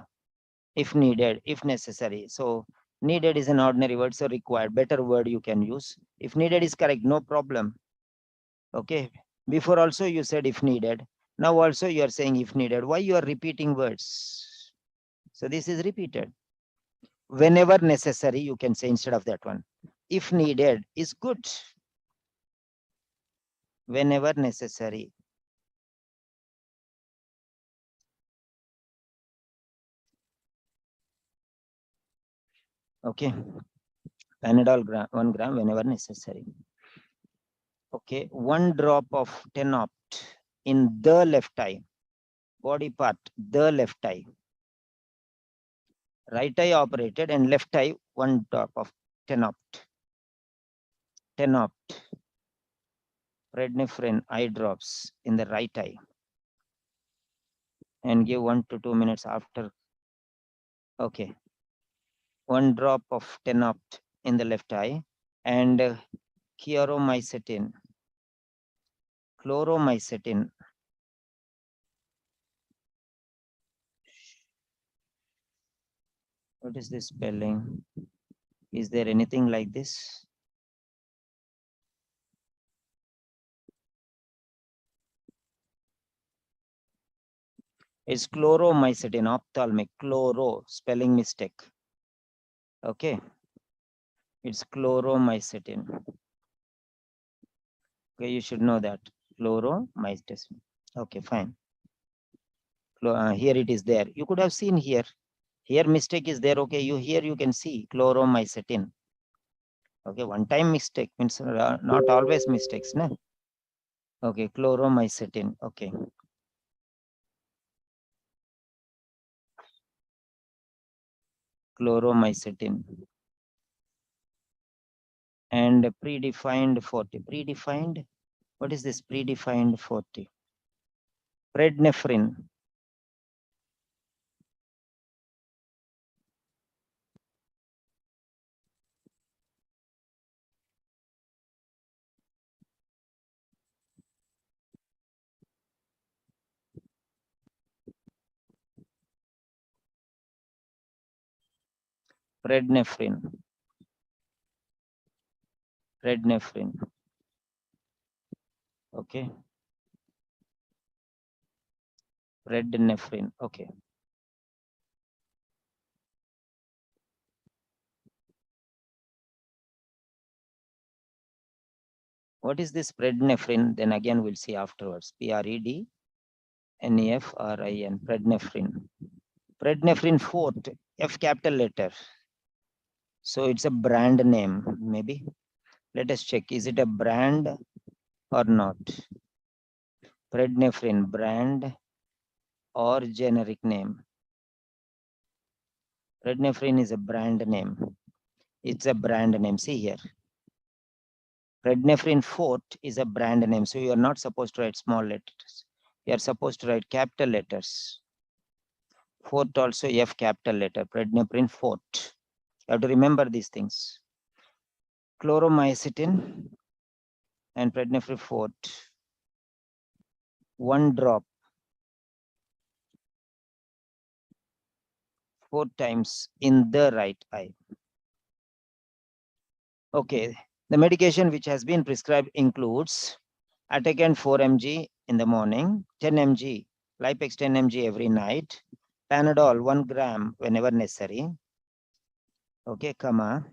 if needed, if necessary. So needed is an ordinary word, so required, better word you can use. If needed is correct, no problem. Okay. Before also you said if needed. Now also you are saying if needed. Why you are repeating words? So this is repeated. Whenever necessary, you can say instead of that one. If needed is good. Whenever necessary. Okay. Panadol 1 gram whenever necessary. Okay. 1 drop of tenopt in the left eye. Body part, the left eye. Right eye operated and left eye 1 drop of tenopt. Tenopt. Prednisolone eye drops in the right eye. And give 1 to 2 minutes after. Okay. 1 drop of tenopt in the left eye and chloromycetin. Chloromycetin. What is this spelling? Is there anything like this? It's chloromycetin, ophthalmic, chloro, spelling mistake. Okay. It's chloromycetin. Okay, you should know that. Chloromycetin. Okay, fine. Here it is there. You could have seen here. Here mistake is there. Okay, here you can see chloromycetin. Okay, one time mistake means not always mistakes. No? Okay, chloromycetin. Okay. Chloromycetin. And predefined 40. Predefined? What is this predefined 40? Prednisolone. Prednisolone. Prednisolone. Okay. Prednisolone. Okay. What is this prednisolone? Then again we'll see afterwards. Prednephrine. Prednisolone. Prednisolone 4, F capital letter. So it's a brand name, maybe. Let us check. Is it a brand or not? Prednisolone brand or generic name? Prednisolone is a brand name. It's a brand name. See here. Prednisolone 4 is a brand name. So you are not supposed to write small letters. You are supposed to write capital letters. 4 also F capital letter. Prednisolone 4. You have to remember these things. Chloromycetin and prednisolone 4. 1 drop 4 times in the right eye. Okay, the medication which has been prescribed includes Atacant 4 mg in the morning, 10 mg, Lipex 10 mg every night, Panadol 1 gram whenever necessary. Okay, comma.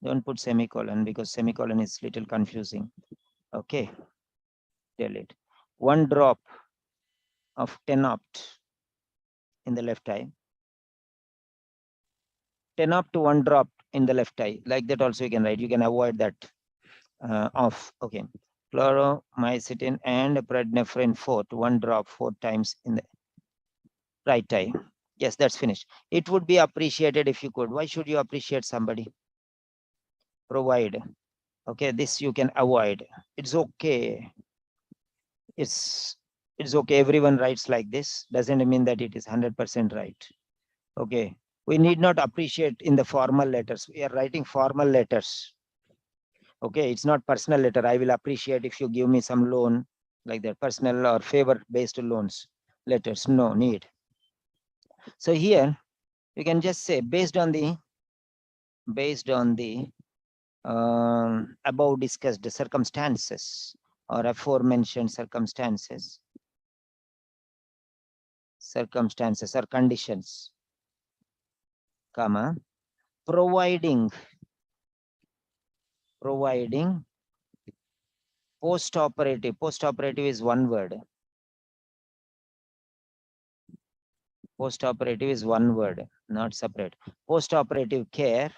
Don't put semicolon because semicolon is little confusing. Okay, delete. 1 drop of tenopt in the left eye. 10 up to 1 drop in the left eye. Like that also you can write. You can avoid that off. Okay. Chloromycetin and prednisolone 4 to 1 drop 4 times in the right eye. Yes, that's finished. It would be appreciated if you could. Why should you appreciate somebody? Provide. Okay, this you can avoid. It's okay. It's okay. Everyone writes like this. Doesn't mean that it is 100% right. Okay. We need not appreciate in the formal letters. We are writing formal letters. Okay, it's not personal letter. I will appreciate if you give me some loan, like that, personal or favor based loans letters. No need. So here you can just say based on the above discussed circumstances or aforementioned circumstances or conditions, comma, providing post-operative is one word. Post-operative is one word, not separate. Post-operative care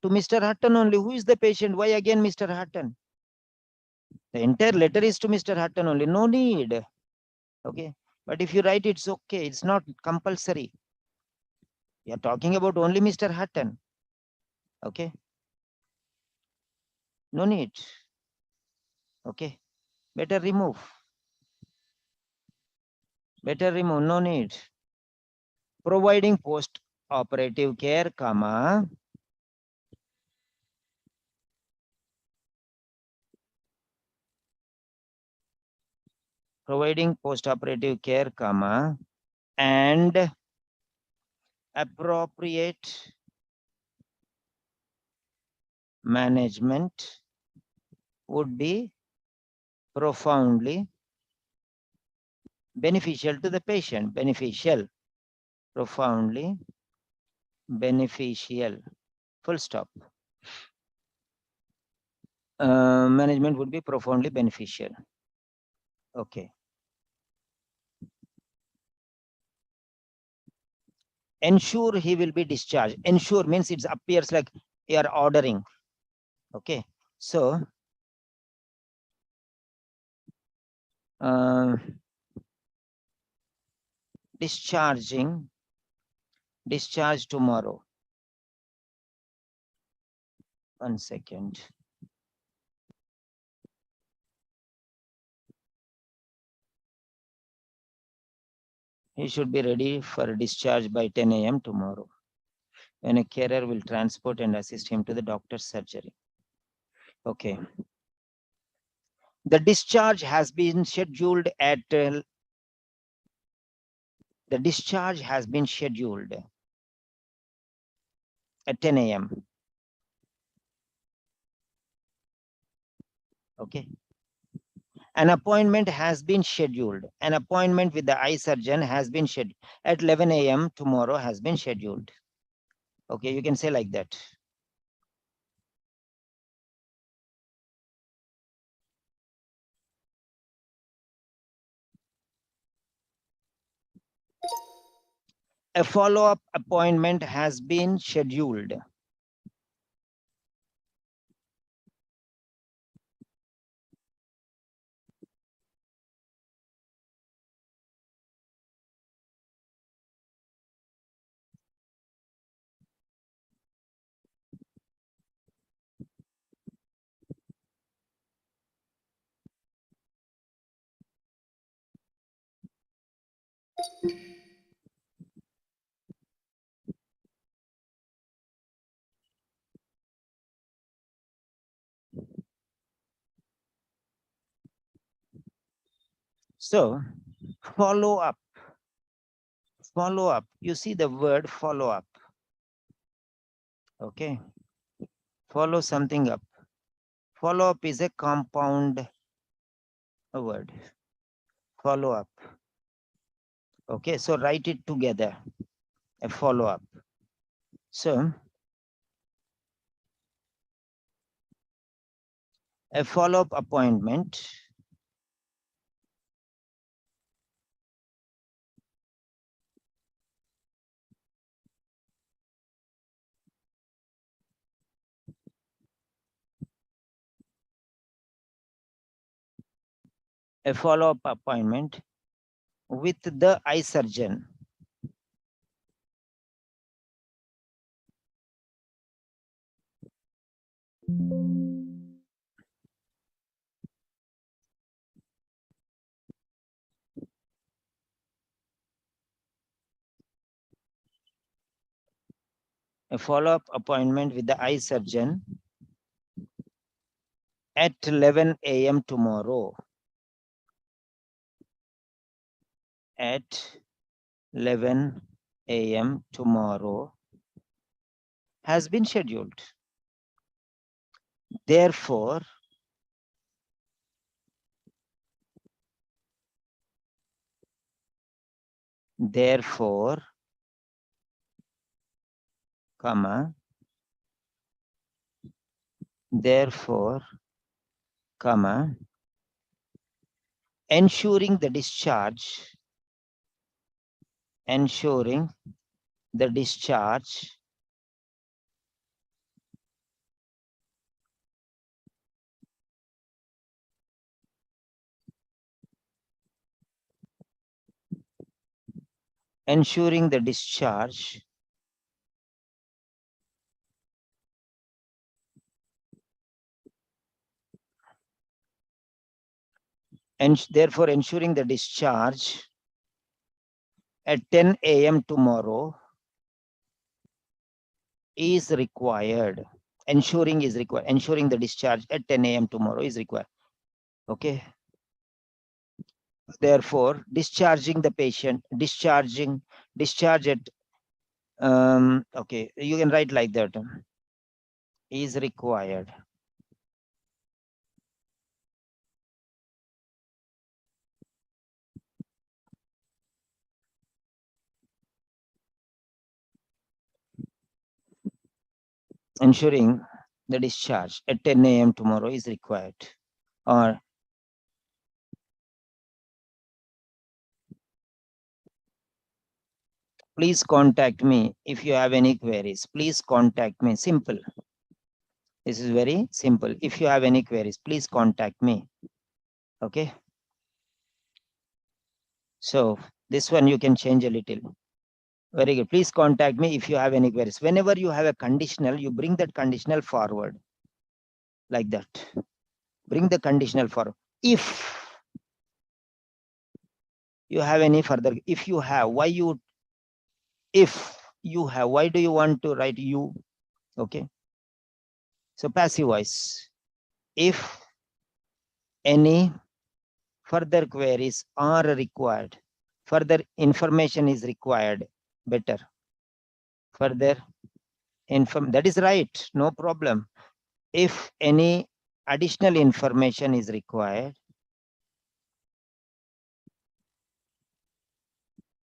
to Mr. Hutton only. Who is the patient? Why again Mr. Hutton? The entire letter is to Mr. Hutton only. No need. Okay. But if you write, it's okay. It's not compulsory. We are talking about only Mr. Hutton. Okay. No need. Okay. Better remove. No need. Providing post-operative care, comma, providing post-operative care, comma, and appropriate management would be profoundly beneficial to the patient. Beneficial. Profoundly beneficial. Full stop. Management would be profoundly beneficial. Okay. Ensure he will be discharged. Ensure means it appears like you are ordering. Okay. So discharge tomorrow. 1 second. He should be ready for discharge by 10 a.m. tomorrow, when a carer will transport and assist him to the doctor's surgery. Okay. The discharge has been scheduled at 10 a.m. Okay. An appointment has been scheduled. An appointment with the eye surgeon has been scheduled at 11 a.m. tomorrow has been scheduled. Okay, you can say like that. A follow-up appointment has been scheduled. So, follow up. You see the word follow up. Okay. Follow something up. Follow up is a compound word. Follow up. Okay, so write it together. A follow up. So, a follow up appointment A follow-up appointment with the eye surgeon. A follow-up appointment with the eye surgeon at 11 a.m. tomorrow. At 11 a.m. tomorrow has been scheduled. Therefore, comma, ensuring the discharge and therefore ensuring the discharge at 10 a.m. tomorrow is required. Ensuring is required. Ensuring the discharge at 10 a.m. tomorrow is required. Okay. Therefore, discharging the patient, discharge at, okay, you can write like that, is required. Ensuring the discharge at 10 a.m. tomorrow is required. Or please contact me if you have any queries. Please contact me. Simple. This is very simple. If you have any queries, please contact me. Okay. So this one you can change a little. Very good. Please contact me if you have any queries. Whenever you have a conditional, you bring that conditional forward. Like that. Bring the conditional forward. If you have any further, if you have, why you, if you have, why do you want to write you? Okay. So passive voice. If any further queries are required, further information is required, better. Further that is right, no problem. If any additional information is required,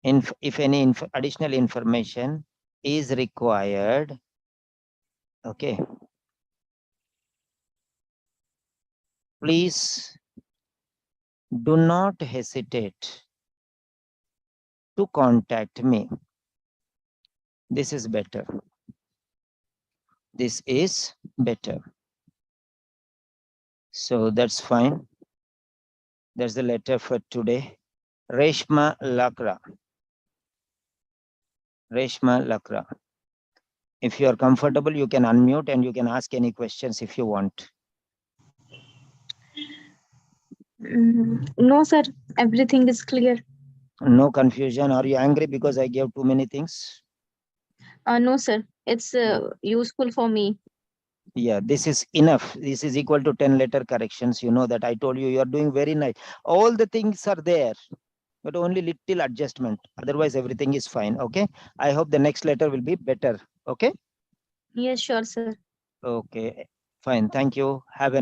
if any additional information is required, okay, please do not hesitate to contact me. This is better. This is better. So that's fine. That's the letter for today. Reshma Lakra. Reshma Lakra. If you are comfortable, you can unmute and you can ask any questions if you want. No, sir. Everything is clear. No confusion. Are you angry because I gave too many things? No, sir. It's useful for me. Yeah, this is enough. This is equal to 10 letter corrections. You know that I told you, you are doing very nice. All the things are there, but only little adjustment. Otherwise, everything is fine. Okay. I hope the next letter will be better. Okay. Yes, sure, sir. Okay. Fine. Thank you. Have a